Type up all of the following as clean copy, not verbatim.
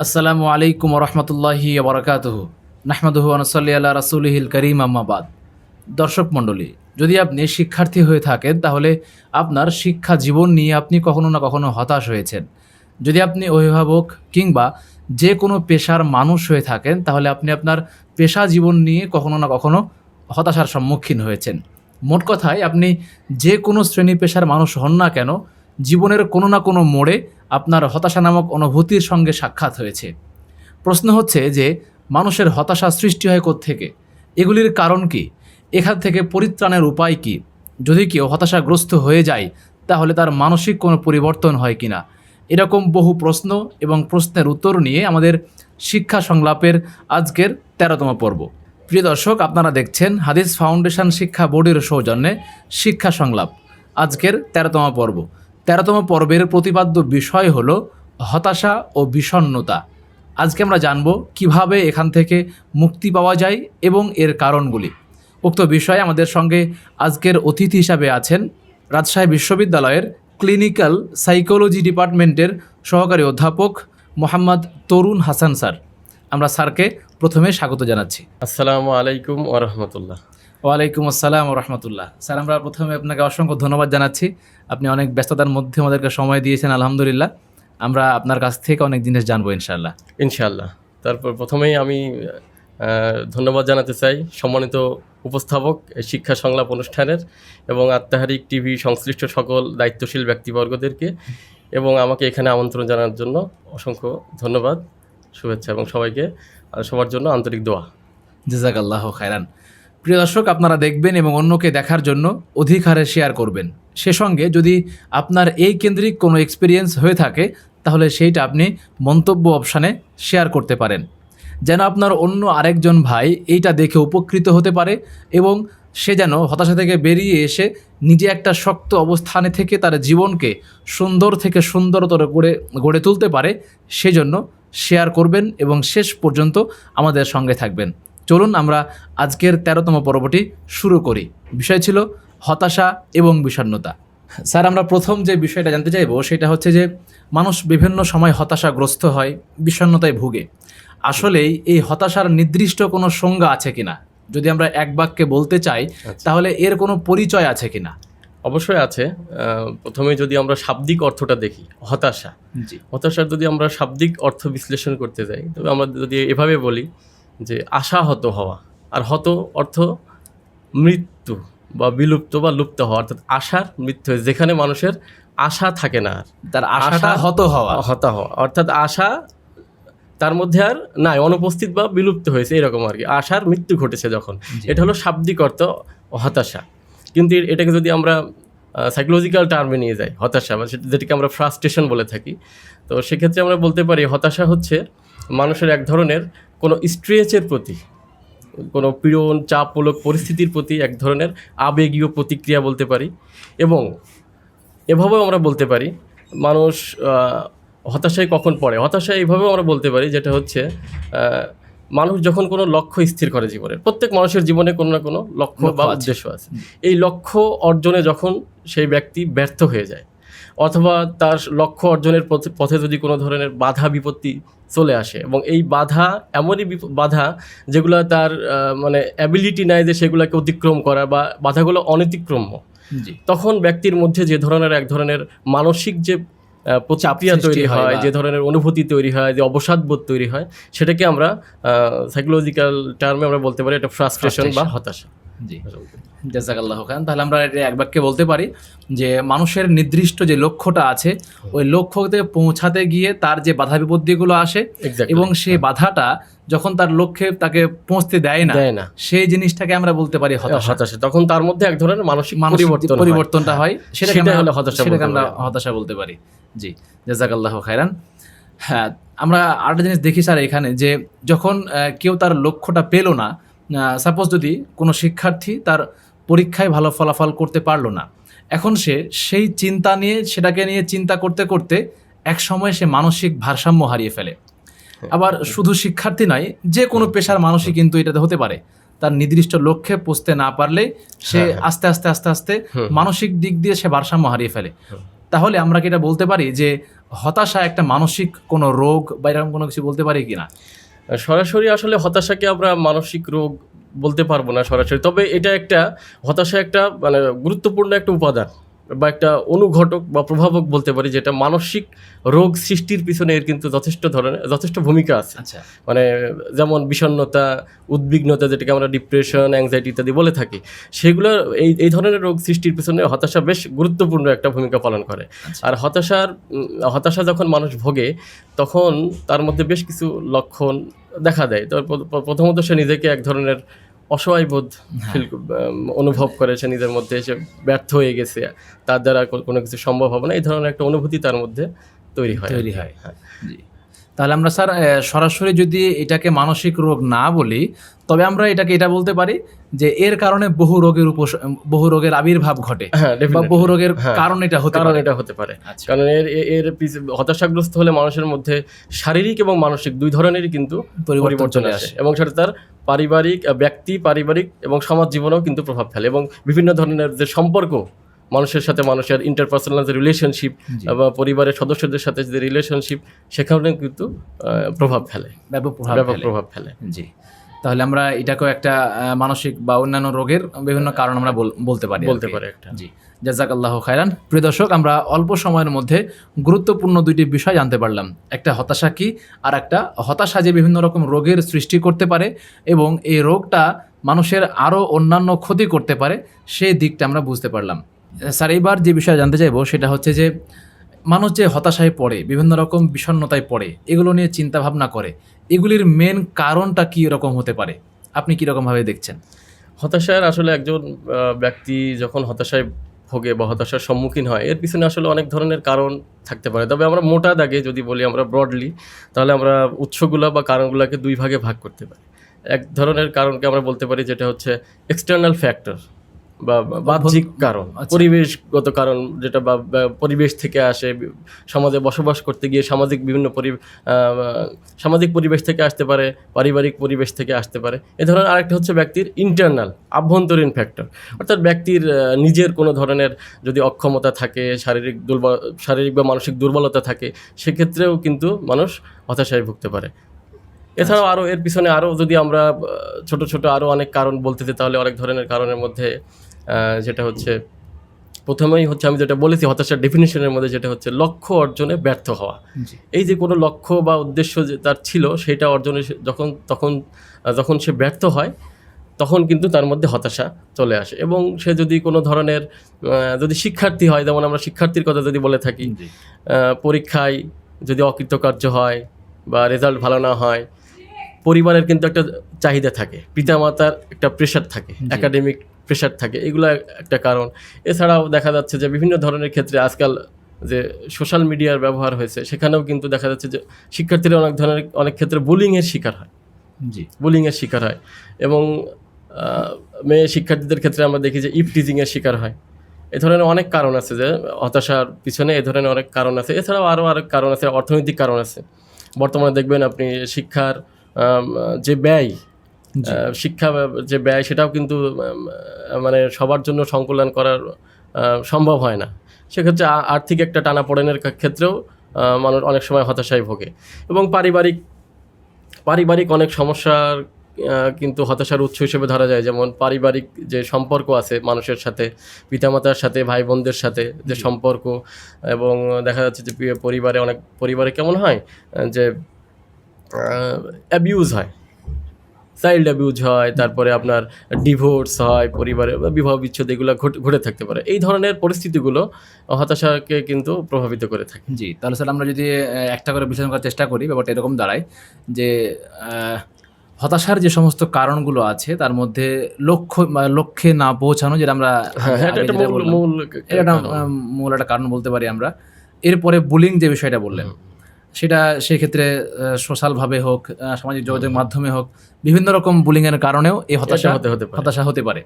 আসসালামু আলাইকুম রহমতুল্লাহি বারাকাতুহু নাহমাদুহু ওয়া নুসাল্লি আলা রাসূলিহিল কারীম আম্মা বাদ। দর্শক মণ্ডলী, যদি আপনি শিক্ষার্থী হয়ে থাকেন তাহলে আপনার শিক্ষা জীবন নিয়ে আপনি কখনো না কখনো হতাশ হয়েছেন। যদি আপনি অভিভাবক কিংবা যে কোনো পেশার মানুষ হয়ে থাকেন তাহলে আপনি আপনার পেশা জীবন নিয়ে কখনো না কখনো হতাশার সম্মুখীন হয়েছেন। মোট কথায় আপনি যে কোনো শ্রেণী পেশার মানুষ হন না কেন, জীবনের কোনো না কোনো মোড়ে আপনার হতাশা নামক অনুভূতির সঙ্গে সাক্ষাৎ হয়েছে। প্রশ্ন হচ্ছে যে মানুষের হতাশা সৃষ্টি হয় কোত্থেকে, এগুলির কারণ কি, এখান থেকে পরিত্রাণের উপায় কি, যদি কেউ হতাশাগ্রস্ত হয়ে যায় তাহলে তার মানসিক কোনো পরিবর্তন হয় কিনা, এরকম বহু প্রশ্ন এবং প্রশ্নের উত্তর নিয়ে আমাদের শিক্ষা সংলাপের আজকের ১৩তম পর্ব। প্রিয় দর্শক, আপনারা দেখছেন হাদিস ফাউন্ডেশন শিক্ষা বোর্ডের সৌজন্যে শিক্ষা সংলাপ, আজকের ১৩তম পর্ব। ১৩তম পর্বের প্রতিপাদ্য বিষয় হলো হতাশা ও বিষণ্ণতা। আজকে আমরা জানব কিভাবে এখান থেকে মুক্তি পাওয়া যায় এবং এর কারণগুলি। উক্ত বিষয়ে আমাদের সঙ্গে আজকের অতিথি হিসাবে আছেন রাজশাহী বিশ্ববিদ্যালয়ের ক্লিনিক্যাল সাইকোলজি ডিপার্টমেন্টের সহকারী অধ্যাপক মোহাম্মদ তরুণ হাসান স্যার। আমরা স্যারকে প্রথমে স্বাগত জানাচ্ছি। আসসালামু আলাইকুম ওরহমতুল্লাহ। ওয়ালাইকুম আসসালাম রহমতুল্লাহ। স্যার, আমরা প্রথমে আপনাকে অসংখ্য ধন্যবাদ জানাচ্ছি। আপনি অনেক ব্যস্ততার মধ্যে আমাদেরকে সময় দিয়েছেন, আলহামদুলিল্লাহ। আমরা আপনার কাছ থেকে অনেক জিনিস জানবো ইনশাআল্লাহ। ইনশাআল্লাহ। তারপর প্রথমেই আমি ধন্যবাদ জানাতে চাই সম্মানিত উপস্থাপক এই শিক্ষা সংলাপ অনুষ্ঠানের এবং আত্মাহারিক টিভি সংশ্লিষ্ট সকল দায়িত্বশীল ব্যক্তিবর্গদেরকে, এবং আমাকে এখানে আমন্ত্রণ জানার জন্য অসংখ্য ধন্যবাদ, শুভেচ্ছা এবং সবাইকে সবার জন্য আন্তরিক দোয়া। জাযাকাল্লাহ খায়রান। প্রিয় দর্শক, আপনারা দেখবেন এবং অন্যকে দেখার জন্য অধিক হারে শেয়ার করবেন। সে সঙ্গে যদি আপনার এই কেন্দ্রিক কোনো এক্সপিরিয়েন্স হয়ে থাকে তাহলে সেইটা আপনি মন্তব্য অপশানে শেয়ার করতে পারেন, যেন আপনার অন্য আরেকজন ভাই এইটা দেখে উপকৃত হতে পারে এবং সে যেন হতাশা থেকে বেরিয়ে এসে নিজে একটা শক্ত অবস্থানে থেকে তার জীবনকে সুন্দর থেকে সুন্দরতর গড়ে তুলতে পারে। সেজন্য শেয়ার করবেন এবং শেষ পর্যন্ত আমাদের সঙ্গে থাকবেন। চলুন আমরা আজকের ১৩তম পর্বটি শুরু করি। বিষয় ছিল হতাশা এবং বিষণ্ণতা। স্যার, আমরা প্রথম যে বিষয়টা জানতে চাইব সেটা হচ্ছে যে মানুষ বিভিন্ন সময় হতাশাগ্রস্ত হয়, বিষণ্ণতায় ভুগে। আসলেই এই হতাশার নির্দিষ্ট কোনো সংজ্ঞা আছে কিনা, যদি আমরা এক বাক্যে বলতে চাই তাহলে এর কোনো পরিচয় আছে কিনা? অবশ্যই আছে। প্রথমে যদি আমরা শাব্দিক অর্থটা দেখি, হতাশা, হতাশার যদি আমরা শাব্দিক অর্থ বিশ্লেষণ করতে যাই তবে আমরা যদি এভাবে বলি যে আশাহত হওয়া, আর হত অর্থ মৃত্যু বা বিলুপ্ত বা লুপ্ত হওয়া, অর্থাৎ আশার মৃত্যু, যেখানে মানুষের আশা থাকে না, আর তার আশাটা হত হওয়া, অর্থাৎ আশা তার মধ্যে আর নাই, অনুপস্থিত বা বিলুপ্ত হয়েছে, এরকম আর কি, আশার মৃত্যু ঘটেছে যখন। এটা হলো শাব্দিক অর্থ হতাশা। কিন্তু এটাকে যদি আমরা সাইকোলজিক্যাল টার্মে নিয়ে যাই, হতাশা বা যেটাকে আমরা ফ্রাস্ট্রেশন বলে থাকি, তো সেক্ষেত্রে আমরা বলতে পারি হতাশা হচ্ছে মানুষের এক ধরনের কোনো স্ট্রেচের প্রতি, কোনো পীড়ন চাপমূলক পরিস্থিতির প্রতি এক ধরনের আবেগীয় প্রতিক্রিয়া বলতে পারি। এবং এভাবেও আমরা বলতে পারি মানুষ হতাশায় কখন পড়ে, হতাশায় এইভাবেও আমরা বলতে পারি যেটা হচ্ছে মানুষ যখন কোনো লক্ষ্য স্থির করে জীবনে, প্রত্যেক মানুষের জীবনে কোনো না কোনো লক্ষ্য বা উদ্দেশ্য আছে, এই লক্ষ্য অর্জনে যখন সেই ব্যক্তি ব্যর্থ হয়ে যায়, অথবা তার লক্ষ্য অর্জনের পথে যদি কোনো ধরনের বাধা বিপত্তি চলে আসে, এবং এই বাধা এমনই বাধা যেগুলো তার মানে অ্যাবিলিটি নাই যে সেগুলোকে অতিক্রম করা, বা বাধাগুলো অনতিক্রম্য, তখন ব্যক্তির মধ্যে যে ধরনের এক ধরনের মানসিক যে প্রতিক্রিয়া তৈরি হয়, যে ধরনের অনুভূতি তৈরি হয়, যে অবসাদবোধ তৈরি হয়, সেটাকে আমরা সাইকোলজিক্যাল টার্মে আমরা বলতে পারি এটা ফ্রাস্ট্রেশন বা হতাশা। জি, জাযাকাল্লাহু খায়রান। তাহলে আমরা এটা এক বাক্যে বলতে পারি যে মানুষের নির্দিষ্ট যে লক্ষ্যটা আছে ওই লক্ষ্যতে পৌঁছাতে গিয়ে তার যে বাধা বিপত্তিগুলো আসে এবং সেই বাধাটা যখন তার লক্ষ্যে তাকে পৌঁছতে দেয় না, সেই জিনিসটাকে আমরা বলতে পারি হতাশা। তখন তার মধ্যে এক ধরনের মানসিক পরিবর্তনটা হয়, সেটাকে আমরা হতাশা বলতে পারি। জি, জাযাকাল্লাহু খায়রান। হ্যাঁ, আমরা আরেকটা জিনিস দেখি স্যার এখানে, যে যখন কেউ তার লক্ষ্যটা পেল না, সাপোজ যদি কোনো শিক্ষার্থী তার পরীক্ষায় ভালো ফলাফল করতে পারলো না, এখন সে সেই চিন্তা নিয়ে, সেটাকে নিয়ে চিন্তা করতে করতে এক সময় সে মানসিক ভারসাম্য হারিয়ে ফেলে। আবার শুধু শিক্ষার্থী নয়, যে কোনো পেশার মানুষই কিন্তু এটাতে হতে পারে, তার নির্দিষ্ট লক্ষ্যে পৌঁছতে না পারলে সে আস্তে আস্তে আস্তে আস্তে মানসিক দিক দিয়ে সে ভারসাম্য হারিয়ে ফেলে। তাহলে আমরা কি এটা বলতে পারি যে হতাশা একটা মানসিক কোনো রোগ বা এরকম কোনো কিছু বলতে পারি কিনা? সরাসরি আসলে হতাশাকে আমরা মানসিক রোগ বলতে পারবো না সরাসরি, তবে এটা একটা হতাশা একটা মানে গুরুত্বপূর্ণ একটা উপাদান বা একটা অনুঘটক বা প্রভাবক বলতে পারি, যেটা মানসিক রোগ সৃষ্টির পিছনে এর কিন্তু যথেষ্ট ভূমিকা আছে। আচ্ছা, মানে যেমন বিষণ্ণতা, উদ্বিগ্নতা, যেটাকে আমরা ডিপ্রেশন, অ্যাংজাইটি ইত্যাদি বলে থাকি, সেগুলো এই ধরনের রোগ সৃষ্টির পিছনে হতাশা বেশ গুরুত্বপূর্ণ একটা ভূমিকা পালন করে। আচ্ছা। আর হতাশা যখন মানুষ ভোগে, তখন তার মধ্যে বেশ কিছু লক্ষণ দেখা দেয়। তো প্রথমত সে নিজেকে এক ধরনের অসহায় বোধ ফিল অনুভব করে, সে নিজের মধ্যে সে ব্যর্থ হয়ে গেছে, তার দ্বারা কোনো কিছু সম্ভব হবে না, এই ধরনের একটা অনুভূতি তার মধ্যে তৈরি হয়। হ্যাঁ। জি। তাহলে আমরা স্যার সরাসরি যদি এটাকে মানসিক রোগ না বলি, তবে আমরা এটা বলতে পারি যে এর কারণে বহু রোগের আবির্ভাব ঘটে, হ্যাঁ, বা definitely। বহু রোগের হ্যাঁ, কারণ এটা হতে পারে। আচ্ছা। কারণ হতাশাগ্রস্ত হলে মানুষের মধ্যে শারীরিক এবং মানসিক দুই ধরনেরই কিন্তু পরিবর্তন চলে আসে, এবং সেটা তার পারিবারিক এবং সমাজ জীবনেও কিন্তু প্রভাব ফেলে, এবং বিভিন্ন ধরনের যে সম্পর্ক মানুষের সাথে মানুষের ইন্টারপার্সোনাল যে রিলেশনশিপ বা পরিবারের সদস্যদের সাথে যে রিলেশনশিপ, সেখানেও কিন্তু প্রভাব ফেলে, ব্যাপক প্রভাব ফেলে। জি। তাহলে আমরা এটাকেও একটা মানসিক বা অন্যান্য রোগের বিভিন্ন কারণ আমরা বলতে পারি একটা। জি, জাযাকাল্লাহু খায়রান। প্রিয় দর্শক, আমরা অল্প সময়ের মধ্যে গুরুত্বপূর্ণ দুইটি বিষয় জানতে পারলাম। একটা হতাশা কি, আর একটা হতাশা যে বিভিন্ন রকম রোগের সৃষ্টি করতে পারে এবং এই রোগটা মানুষের আরও অন্যান্য ক্ষতি করতে পারে, সেই দিকটা আমরা বুঝতে পারলাম। স্যার, এইবার যে বিষয় জানতে চাইবো সেটা হচ্ছে যে মানুষ যে হতাশায় পড়ে, বিভিন্ন রকম বিষণ্ণতায় পড়ে, এগুলো নিয়ে চিন্তা ভাবনা করে, এগুলির মেন কারণটা কী রকম হতে পারে? আপনি কীরকমভাবে দেখছেন? হতাশার আসলে একজন ব্যক্তি যখন হতাশায় ভোগে বা হতাশার সম্মুখীন হয়, এর পিছনে আসলে অনেক ধরনের কারণ থাকতে পারে। তবে আমরা মোটা দাগে যদি বলি, আমরা ব্রডলি, তাহলে আমরা উৎসগুলো বা কারণগুলোকে দুই ভাগে ভাগ করতে পারি। এক ধরনের কারণকে আমরা বলতে পারি যেটা হচ্ছে এক্সটার্নাল ফ্যাক্টর বা বাহ্যিক কারণ, আচ্ছা। পরিবেশগত কারণ, যেটা বা পরিবেশ থেকে আসে, সমাজে বসবাস করতে গিয়ে সামাজিক পরিবেশ থেকে আসতে পারে, পারিবারিক পরিবেশ থেকে আসতে পারে। এ ধরনের আরেকটা হচ্ছে ব্যক্তির ইন্টারনাল, আভ্যন্তরীণ ফ্যাক্টর, অর্থাৎ ব্যক্তির নিজের কোনো ধরনের যদি অক্ষমতা থাকে, শারীরিক বা মানসিক দুর্বলতা থাকে, সেক্ষেত্রেও কিন্তু মানুষ হতাশায় ভুগতে পারে। এছাড়াও আরও এর পিছনে আরও যদি আমরা ছোট ছোট আরও অনেক কারণ বলতে চাই, তাহলে অনেক ধরনের কারণের মধ্যে যেটা হচ্ছে, প্রথমেই হচ্ছে আমি যেটা বলেছি হতাশার ডেফিনিশনের মধ্যে, যেটা হচ্ছে লক্ষ্য অর্জনে ব্যর্থ হওয়া। এই যে কোনো লক্ষ্য বা উদ্দেশ্য যে তার ছিল, সেটা অর্জনে যখন সে ব্যর্থ হয়, তখন কিন্তু তার মধ্যে হতাশা চলে আসে। এবং সে যদি কোনো ধরনের যদি শিক্ষার্থী হয়, যেমন আমরা শিক্ষার্থীর কথা যদি বলে থাকি, পরীক্ষায় যদি অকৃতকার্য হয় বা রেজাল্ট ভালো না হয়, পরিবারের কিন্তু একটা চাহিদা থাকে, পিতামাতার একটা প্রেশার থাকে, একাডেমিক প্রেশার থাকে, এগুলো একটা কারণ। এছাড়াও দেখা যাচ্ছে যে বিভিন্ন ধরনের ক্ষেত্রে আজকাল যে সোশ্যাল মিডিয়ার ব্যবহার হয়েছে, সেখানেও কিন্তু দেখা যাচ্ছে যে শিক্ষার্থীরা অনেক ক্ষেত্রে বুলিংয়ের শিকার হয়, এবং মেয়ে শিক্ষার্থীদের ক্ষেত্রে আমরা দেখি যে ইভটিজিংয়ের শিকার হয়। এ ধরনের অনেক কারণ আছে, যে হতাশার পিছনে এ ধরনের অনেক কারণ আছে। এছাড়াও আরও কারণ আছে, অর্থনৈতিক কারণ আছে। বর্তমানে দেখবেন আপনি শিক্ষার যে ব্যয়, সেটাও কিন্তু মানে সবার জন্য সংকলন করার সম্ভব হয় না। সেক্ষেত্রে আর্থিক একটা টানাপোড়েনের ক্ষেত্রেও মানুষ অনেক সময় হতাশায় ভোগে। এবং পারিবারিক অনেক সমস্যার কিন্তু হতাশার উৎস হিসেবে ধরা যায়। যেমন পারিবারিক যে সম্পর্ক আছে মানুষের সাথে, পিতামাতার সাথে, ভাই বোনদের সাথে যে সম্পর্ক, এবং দেখা যাচ্ছে যে পরিবারে কেমন হয় যে অ্যাবিউজ হয়, চাইল্ড অ্যাবিউজ হয়, তারপরে আপনার ডিভোর্স হয়, পরিবারে বিবাহ বিচ্ছেদ, এগুলো ঘটে থাকতে পারে। এই ধরনের পরিস্থিতিগুলো হতাশাকে কিন্তু প্রভাবিত করে থাকে। জি, তাহলে স্যার আমরা যদি একটা করে বিশ্লেষণ করার চেষ্টা করি, ব্যাপারটা এরকম দাঁড়ায় যে হতাশার যে সমস্ত কারণগুলো আছে, তার মধ্যে লক্ষ্যে না পৌঁছানো, যেটা আমরা মূল একটা কারণ বলতে পারি আমরা। এরপরে বুলিং যে বিষয়টা বললেন, সেটা সেক্ষেত্রে সোশ্যালভাবে হোক, সামাজিক যোগাযোগ মাধ্যমে হোক, বিভিন্ন রকম বুলিংয়ের কারণেও এই হতাশা হতে পারে।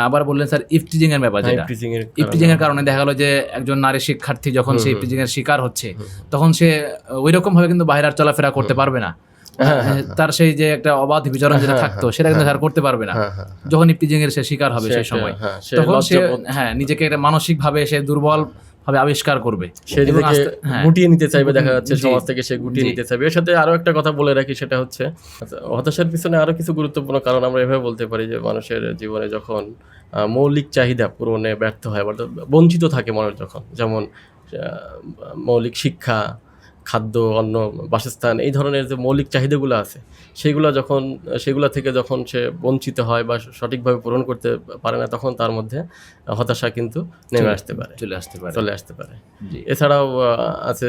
আবার বললেন স্যার ইভটিজিংয়ের ব্যাপার, যেটা ইভটিজিংয়ের কারণে দেখা গেলো যে একজন নারী শিক্ষার্থী যখন সে ইভটিজিংয়ের শিকার হচ্ছে, তখন সে ওই রকমভাবে কিন্তু বাইরে আর চলাফেরা করতে পারবে না। তার সেই যে একটা অবাধ বিচরণ যেটা থাকতো, সেটা কিন্তু আর করতে পারবে না যখন ইভটিজিংয়ের সে শিকার হবে সেই সময়। তখন সে নিজেকে একটা মানসিকভাবে সে দুর্বল ভাবে আবিষ্কার করবে সে এবং নিজেকে হ্যাঁ, গুটিয়ে নিতে চাইবে, দেখা যাচ্ছে জি, সমাজ থেকে সে গুটিয়ে জি। নিতে চাইবে। এর সাথে আরো একটা কথা বলে রাখি, সেটা হচ্ছে হতাশার পিছনে আরো কিছু গুরুত্বপূর্ণ কারণ আমরা এভাবে বলতে পারি যে মানুষের জীবনে যখন মৌলিক চাহিদা পূরণে ব্যর্থ হয়, অর্থাৎ বঞ্চিত থাকে মানুষ যখন, যেমন মৌলিক শিক্ষা, খাদ্য, অন্ন, বাসস্থান, এই ধরনের যে মৌলিক চাহিদাগুলো আছে সেগুলো থেকে যখন সে বঞ্চিত হয় বা সঠিকভাবে পূরণ করতে পারে না, তখন তার মধ্যে হতাশা কিন্তু নেমে আসতে পারে, চলে আসতে পারে। চলে আসতে পারে। জি, এছাড়াও আছে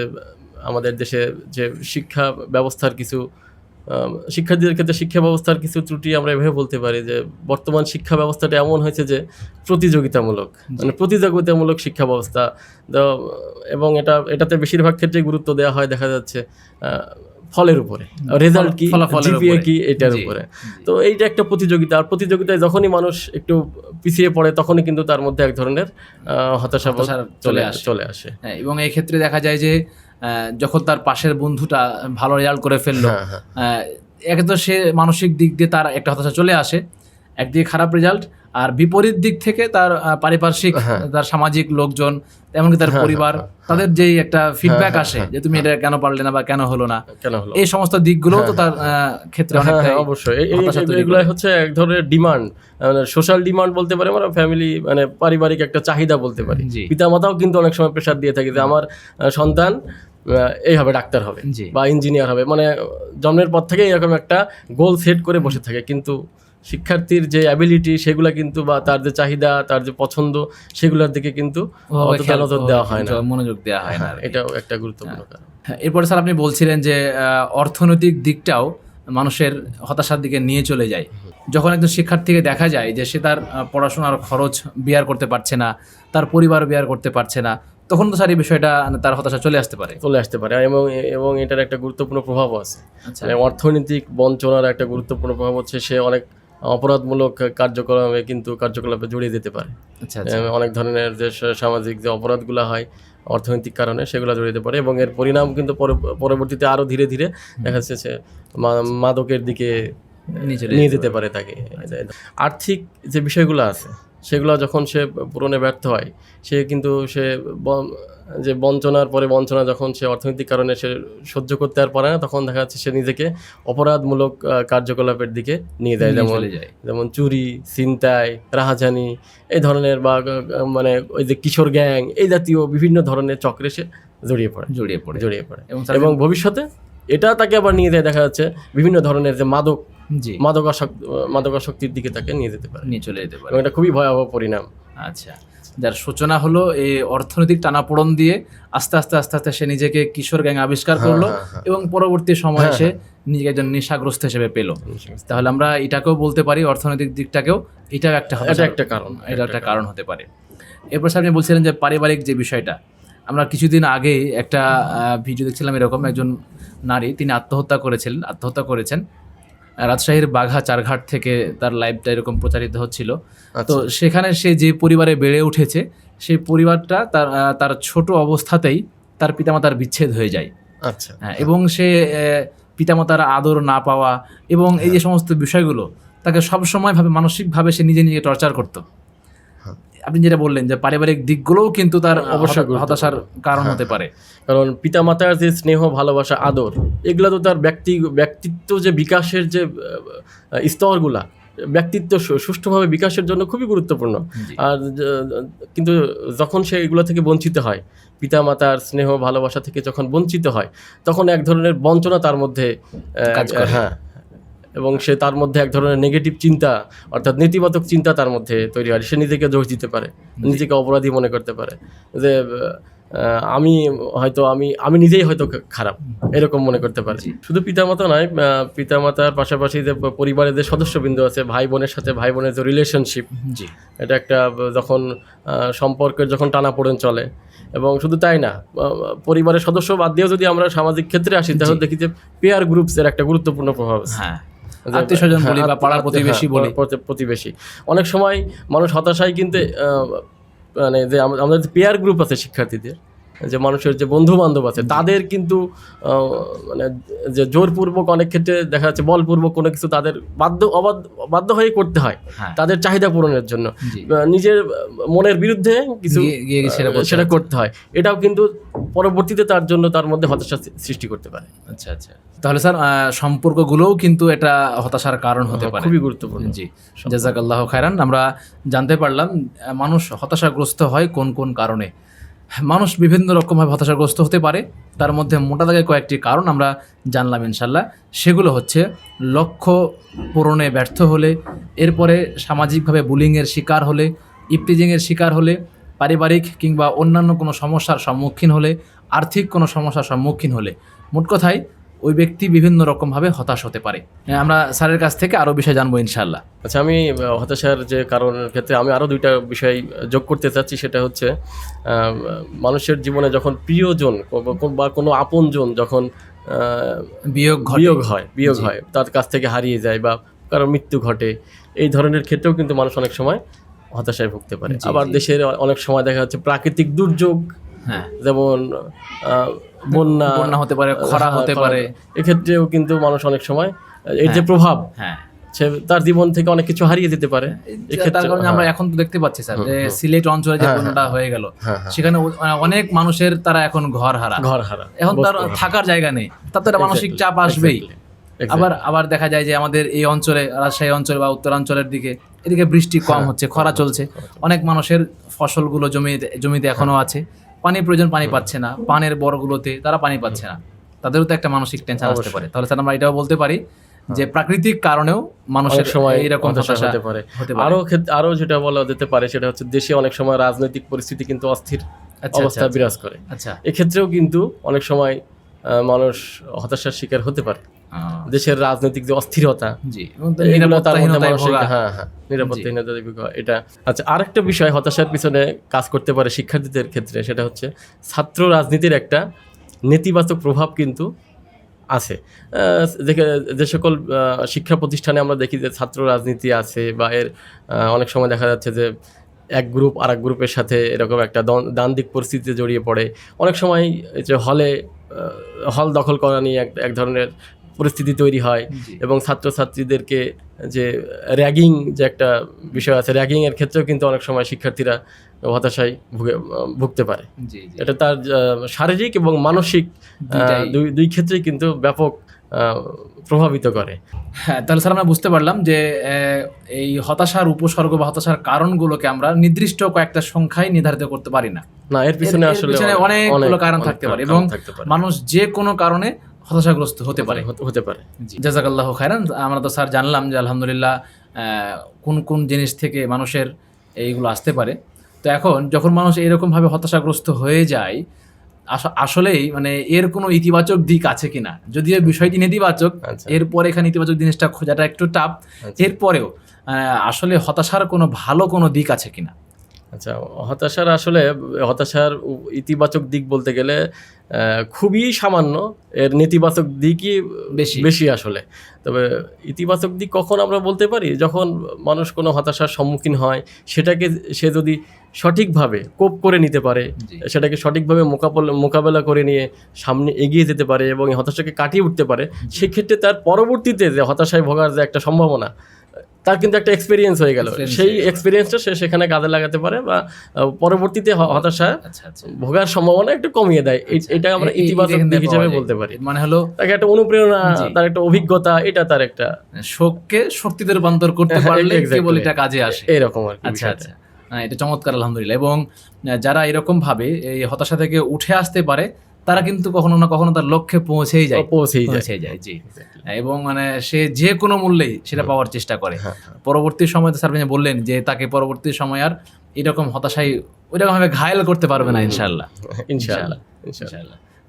আমাদের দেশে যে শিক্ষা ব্যবস্থার কিছু শিক্ষার্থীদের ক্ষেত্রে শিক্ষা ব্যবস্থার কিছু ত্রুটি আমরা এভাবে বলতে পারি যে বর্তমান শিক্ষা ব্যবস্থাটা এমন হয়েছে যে প্রতিযোগিতামূলক, মানে প্রতিযোগিতামূলক শিক্ষা ব্যবস্থা। এবং এটাতে বেশিরভাগ ক্ষেত্রে গুরুত্ব দেওয়া হয় দেখা যাচ্ছে ফলের উপরে, রেজাল্ট কি, ফলাফলের জিপিএ উপরে। কি, এটার জি, উপরে। তো এইটা একটা প্রতিযোগিতা, আর প্রতিযোগিতায় যখনই মানুষ একটু পিছিয়ে পড়ে তখনই কিন্তু তার মধ্যে এক ধরনের হতাশা চলে আসে। হ্যাঁ, এবং এই ক্ষেত্রে দেখা যায় যে যখন তার পাশের বন্ধুটা ভালো রেজাল্ট করে ফেললো, হ্যাঁ, হ্যাঁ। একে তো সে মানসিক দিক দিয়ে তার একটা হতাশা চলে আসে, একদিকে খারাপ রেজাল্ট, আর বিপরীত দিক থেকে তার পারিপার্শ্বিক, তার সামাজিক লোকজন, এমনকি তার পরিবার, তাদের যেই একটা ফিডব্যাক আসে যে তুমি এটা কেন পারলে না বা কেন হলো না, কেন হলো, এই সমস্ত দিকগুলো তো তার ক্ষেত্রে অনেকটাই অবশ্যই হতাশা তৈরি এগুলো করে। হচ্ছে এক ধরনের ডিমান্ড, সোশ্যাল ডিমান্ড বলতে পারি আমরা, ফ্যামিলি মানে পারিবারিক একটা চাহিদা বলতে পারি। জি। পিতামাতাও কিন্তু অনেক সময় প্রেশার দিয়ে থাকে যে আমার সন্তান এই হবে, ডাক্তার হবে জি। বা ইঞ্জিনিয়ার হবে, মানে জন্মের পর থেকে এরকম একটা গোল সেট করে বসে থাকে, কিন্তু শিক্ষার্থীর যে অ্যাবিলিটি সেগুলো কিন্তু, বা তার যে চাহিদা, তার যে পছন্দ, সেগুলোর দিকে কিন্তু অতটা নজর দেওয়া হয় না, মনোযোগ দেওয়া হয় না। এটাও একটা গুরুত্বপূর্ণ কারণ। হ্যাঁ, এরপরে স্যার আপনি বলছিলেন যে অর্থনৈতিক দিকটাও মানুষের হতাশার দিকে নিয়ে চলে যায়। যখন একজন শিক্ষার্থীকে দেখা যায় যে সে তার পড়াশোনার খরচ বেয়ার করতে পারছে না, তার পরিবার বেয়ার করতে পারছে না, তখন তো স্যার এই বিষয়টা তার হতাশা চলে আসতে পারে। এবং এটার একটা গুরুত্বপূর্ণ প্রভাবও আছে। আচ্ছা। মানে অর্থনৈতিক বঞ্চনার একটা গুরুত্বপূর্ণ প্রভাব হচ্ছে সে অনেক অপরাধমূলক কার্যকলাপে জড়িয়ে যেতে পারে। আচ্ছা, আচ্ছা। অনেক ধরনের যে সামাজিক যে অপরাধগুলো হয় অর্থনৈতিক কারণে, সেগুলো জড়িয়ে যেতে পারে, এবং এর পরিণাম কিন্তু পরবর্তীতে আরও ধীরে ধীরে দেখা যাচ্ছে সে মাদকের দিকে নিয়ে যেতে পারে তাকে। আর্থিক যে বিষয়গুলো আছে সেগুলো যখন সে পূরণে ব্যর্থ হয়, সে কিন্তু যে বঞ্চনার পরে বঞ্চনা, যখন সে অর্থনৈতিক কারণে সে সহ্য করতে আর পারে না, তখন দেখা যাচ্ছে সে নিজেকে অপরাধমূলক কার্যকলাপের দিকে নিয়ে যায়, যেমন চুরি, ছিনতাই, রাহাজানি, এই ধরনের, বা মানে ওই যে কিশোর গ্যাং, এই জাতীয় বিভিন্ন ধরনের চক্রে সে জড়িয়ে পড়ে। এবং ভবিষ্যতে এটা তাকে আবার নিয়ে যায় দেখা যাচ্ছে বিভিন্ন ধরনের যে মাদকাসক্তির দিকে তাকে নিয়ে যেতে পারে, নিয়ে চলে যেতে পারে। এবং এটা খুবই ভয়াবহ পরিণাম। আচ্ছা, যার সূচনা হলো এই অর্থনৈতিক টানাপোড়ন দিয়ে, আস্তে আস্তে সে নিজেকে কিশোর গ্যাং আবিষ্কার করলো, এবং পরবর্তী সময়ে সে নিজেকে একজন নেশাগ্রস্ত হিসেবে পেল। তাহলে আমরা এটাকেও বলতে পারি, অর্থনৈতিক দিকটাকেও এটাও একটা কারণ হতে পারে। এরপর আপনি বলছিলেন যে পারিবারিক যে বিষয়টা, আমরা কিছুদিন আগেই একটা ভিডিও দেখছিলাম, এরকম একজন নারী, তিনি আত্মহত্যা করেছেন রাজশাহীর বাঘা চারঘাট থেকে, তার লাইভটা এরকম প্রচারিত হচ্ছিল। তো সেখানে সে যে পরিবারে বেড়ে উঠেছে, সেই পরিবারটা তার ছোট অবস্থাতেই তার পিতামাতার বিচ্ছেদ হয়ে যায়। আচ্ছা। এবং সে পিতামাতার আদর না পাওয়া, এবং এই যে সমস্ত বিষয়গুলো তাকে সবসময় মানসিকভাবে সে নিজে টর্চার করতো। আপনি যেটা বললেন যে পারিবারিক দিকগুলোও কিন্তু তার অবশ্যই হতাশার কারণ হতে পারে, কারণ পিতামাতার যে স্নেহ, ভালোবাসা, আদর, এগুলো তো তার ব্যক্তিত্ব যে বিকাশের যে স্তরগুলা, ব্যক্তিত্ব সুষ্ঠুভাবে বিকাশের জন্য খুবই গুরুত্বপূর্ণ। আর কিন্তু যখন সে এগুলো থেকে বঞ্চিত হয়, পিতামাতার স্নেহ ভালোবাসা থেকে যখন বঞ্চিত হয়, তখন এক ধরনের বঞ্চনা তার মধ্যে কাজ করে। হ্যাঁ, এবং সে তার মধ্যে এক ধরনের নেগেটিভ চিন্তা, অর্থাৎ নেতিবাচক চিন্তা তার মধ্যে তৈরি হয়। সে নিজেকে দোষ দিতে পারে, নিজেকে অপরাধী মনে করতে পারে, যে আমি নিজেই হয়তো খারাপ, এরকম মনে করতে পারে। শুধু পিতামাতা নয়, পিতামাতার পাশাপাশি যে পরিবারের যে সদস্যবৃন্দ আছে, ভাই বোনের সাথে ভাই বোনের যে রিলেশনশিপ, এটা একটা যখন সম্পর্কের যখন টানাপোড়েন চলে, এবং শুধু তাই না, পরিবারের সদস্য বাদ দিয়েও যদি আমরা সামাজিক ক্ষেত্রে আসি, তাহলে দেখি যে পেয়ার গ্রুপস এর একটা গুরুত্বপূর্ণ প্রভাব আছে। আত্মীয়স্বজন বলি বা পাড়ার প্রতিবেশী, অনেক সময় মানুষ হতাশায় কিন্তু মানে যে আমাদের পেয়ার গ্রুপ আছে শিক্ষার্থীদের, যে মানুষের যে বন্ধু বান্ধব আছে তাদের কিন্তু মানে যে জোরপূর্বক অনেক ক্ষেত্রে দেখা যাচ্ছে বলপূর্বক কোনো কিছু তাদের বাধ্য হয়ে করতে হয় হ্যাঁ। তাদের চাহিদা পূরণের জন্য, জি। নিজের মনের বিরুদ্ধে কিছু গিয়ে সেটা করতে হয়। এটাও কিন্তু পরবর্তীতে তার জন্য তার মধ্যে হতাশা সৃষ্টি করতে পারে। আচ্ছা আচ্ছা, তাহলে স্যার সম্পর্কগুলোও কিন্তু এটা হতাশার কারণ হতে পারে। খুবই গুরুত্বপূর্ণ। জি, জাযাকাল্লাহ খায়রান। আমরা জানতে পারলাম মানুষ হতাশাগ্রস্ত হয় কোন কোন কারণে। মানুষ বিভিন্ন রকমভাবে হতাশাগ্রস্ত হতে পারে, তার মধ্যে মোটা দাগে কয়েকটি কারণ আমরা জানলাম ইনশাল্লাহ। সেগুলো হচ্ছে লক্ষ্য পূরণে ব্যর্থ হলে, এরপরে সামাজিকভাবে বুলিংয়ের শিকার হলে, ইফটিজিংয়ের শিকার হলে, পারিবারিক কিংবা অন্যান্য কোনো সমস্যার সম্মুখীন হলে, আর্থিক কোনো সমস্যার সম্মুখীন হলে, মোট কথায় ওই ব্যক্তি বিভিন্ন রকমভাবে হতাশ হতে পারে। আমরা স্যারের কাছ থেকে আরও বিষয় জানবো ইনশাল্লাহ। আচ্ছা, আমি হতাশার যে কারণের ক্ষেত্রে আমি আরও দুইটা বিষয় যোগ করতে চাচ্ছি। সেটা হচ্ছে মানুষের জীবনে যখন প্রিয়জন বা কোনো আপনজন যখন বিয়োগ হয়, তার কাছ থেকে হারিয়ে যায় বা কারো মৃত্যু ঘটে, এই ধরনের ক্ষেত্রেও কিন্তু মানুষ অনেক সময় হতাশায় ভুগতে পারে। আবার দেশের অনেক সময় দেখা যাচ্ছে প্রাকৃতিক দুর্যোগ, যেমন বন্যা হতে পারে, খরা হতে পারে, এক্ষেত্রেও কিন্তু মানুষ অনেক সময় এর যে প্রভাব, তার জীবন থেকে অনেক কিছু হারিয়ে যেতে পারে। তার কারণে আমরা এখন তো দেখতে পাচ্ছি স্যার যে সিলেট অঞ্চলে যে বন্যাটা হয়ে গেল, সেখানে অনেক মানুষের তারা এখন ঘর হারা, এখন তার থাকার জায়গা নেই, তাতে মানসিক চাপ আসবেই। আবার দেখা যায় যে আমাদের এই অঞ্চলে, রাজশাহী অঞ্চল বা উত্তরাঞ্চলের এদিকে বৃষ্টি কম হচ্ছে, খরা চলছে, অনেক মানুষের ফসলগুলো জমিতে এখনো আছে, পানি প্রয়োজন, পানি পাচ্ছে না, পানের বরগুলোতে তারা পানি পাচ্ছে না, তাদেরও তো একটা মানসিক টেনশন আসতে পারে। তাহলে স্যার আমরা এটাও বলতে পারি যে প্রাকৃতিক কারণেও মানুষের সময় এরকম হতাশা হতে পারে। আরো যেটা বলা যেতে পারে সেটা হচ্ছে দেশে অনেক সময় রাজনৈতিক পরিস্থিতি কিন্তু অস্থির অবস্থা বিরাজ করে। এক্ষেত্রেও কিন্তু অনেক সময় মানুষ হতাশার শিকার হতে পারে। দেশের রাজনৈতিক যে অস্থিরতা, নিরাপত্তাহীনতা, এটা। আচ্ছা, আরেকটা বিষয় হতাশার পিছনে কাজ করতে পারে শিক্ষার্থীদের ক্ষেত্রে, সেটা হচ্ছে ছাত্র রাজনীতির একটা নেতিবাচক প্রভাব কিন্তু আছে। যে সকল শিক্ষা প্রতিষ্ঠানে আমরা দেখি যে ছাত্র রাজনীতি আছে, বা এর অনেক সময় দেখা যাচ্ছে যে এক গ্রুপ আর এক গ্রুপের সাথে এরকম একটা দ্বান্দ্বিক পরিস্থিতিতে জড়িয়ে পড়ে। অনেক সময় যে হল দখল করা নিয়ে এক ধরনের পরিস্থিতি তৈরি হয়, এবং ছাত্রছাত্রীদেরকে যে র্যাগিং যে একটা বিষয় আছে, র্যাগিংয়ের ক্ষেত্রেও কিন্তু অনেক সময় শিক্ষার্থীরা হতাশায় ভুগতে পারে। এটা তার শারীরিক এবং মানসিক দুই ক্ষেত্রেই কিন্তু ব্যাপক প্রভাবিত করে। হ্যাঁ, তাহলে স্যার আমরা বুঝতে পারলাম যে এই হতাশার উপসর্গ বা হতাশার কারণগুলোকে আমরা নির্দিষ্ট কয়েকটা সংখ্যায় নির্ধারিত করতে পারি না। এর পিছনে আসলে অনেকগুলো কারণ থাকতে পারে, এবং মানুষ যে কোনো কারণে হতাশাগ্রস্ত হতে পারে। জাযাকাল্লাহ খায়রান। আমরা তো স্যার জানলাম যে আলহামদুলিল্লাহ কোন কোন জিনিস থেকে মানুষের এইগুলো আসতে পারে। তো এখন যখন মানুষ এরকমভাবে হতাশাগ্রস্ত হয়ে যায়, আসলেই মানে এর কোনো ইতিবাচক দিক আছে কিনা? যদিও বিষয়টি নেতিবাচক, এরপরে এখানে ইতিবাচক জিনিসটা খোঁজাটা একটু টাফ, এরপরেও আসলে হতাশার কোনো ভালো কোনো দিক আছে কিনা? আচ্ছা, হতাশার ইতিবাচক দিক বলতে গেলে খুবই সামান্য, এর নেতিবাচক দিকই বেশি আসলে। তবে ইতিবাচক দিক কখন আমরা বলতে পারি, যখন মানুষ কোনো হতাশার সম্মুখীন হয়, সেটাকে সে যদি সঠিকভাবে কোপ করে নিতে পারে, সেটাকে সঠিকভাবে মোকাবেলা করে নিয়ে সামনে এগিয়ে যেতে পারে এবং হতাশাকে কাটিয়ে উঠতে পারে, সেক্ষেত্রে তার পরবর্তীতে যে হতাশায় ভোগার যে একটা সম্ভাবনা, তার কিন্তু একটা এক্সপিরিয়েন্স হয়ে গেল, সেই এক্সপিরিয়েন্সটা সে সেখানে কাজে লাগাতে পারে, বা পরবর্তীতে হতাশা ভোগার সম্ভাবনা একটু কমিয়ে দেয়। এটা আমরা ইতিবাচক দিক হিসেবে বলতে পারি। মানে হলো তাকে একটা অনুপ্রেরণা, তার একটা অভিজ্ঞতা, এটা তার একটা শোককে শক্তিতে রূপান্তর করতে পারলে কেবল এটা কাজে আসে, এরকম আর কি। আচ্ছা আচ্ছা, এটা চমৎকার আলহামদুলিল্লাহ। এবং যারা এরকম ভাবে এই হতাশা থেকে উঠে আসতে পারে, তারা কিন্তু কখনো না কখনো তার লক্ষ্যে পৌঁছেই যায়। জি, এবং মানে সে যে কোনো মূল্যেই সেটা পাওয়ার চেষ্টা করে। পরবর্তী সময় তো স্যার বললেন যে তাকে পরবর্তী সময় আর এরকম হতাশায় ওইরকম ভাবে ঘায়েল করতে পারবে না, ইনশাআল্লাহ।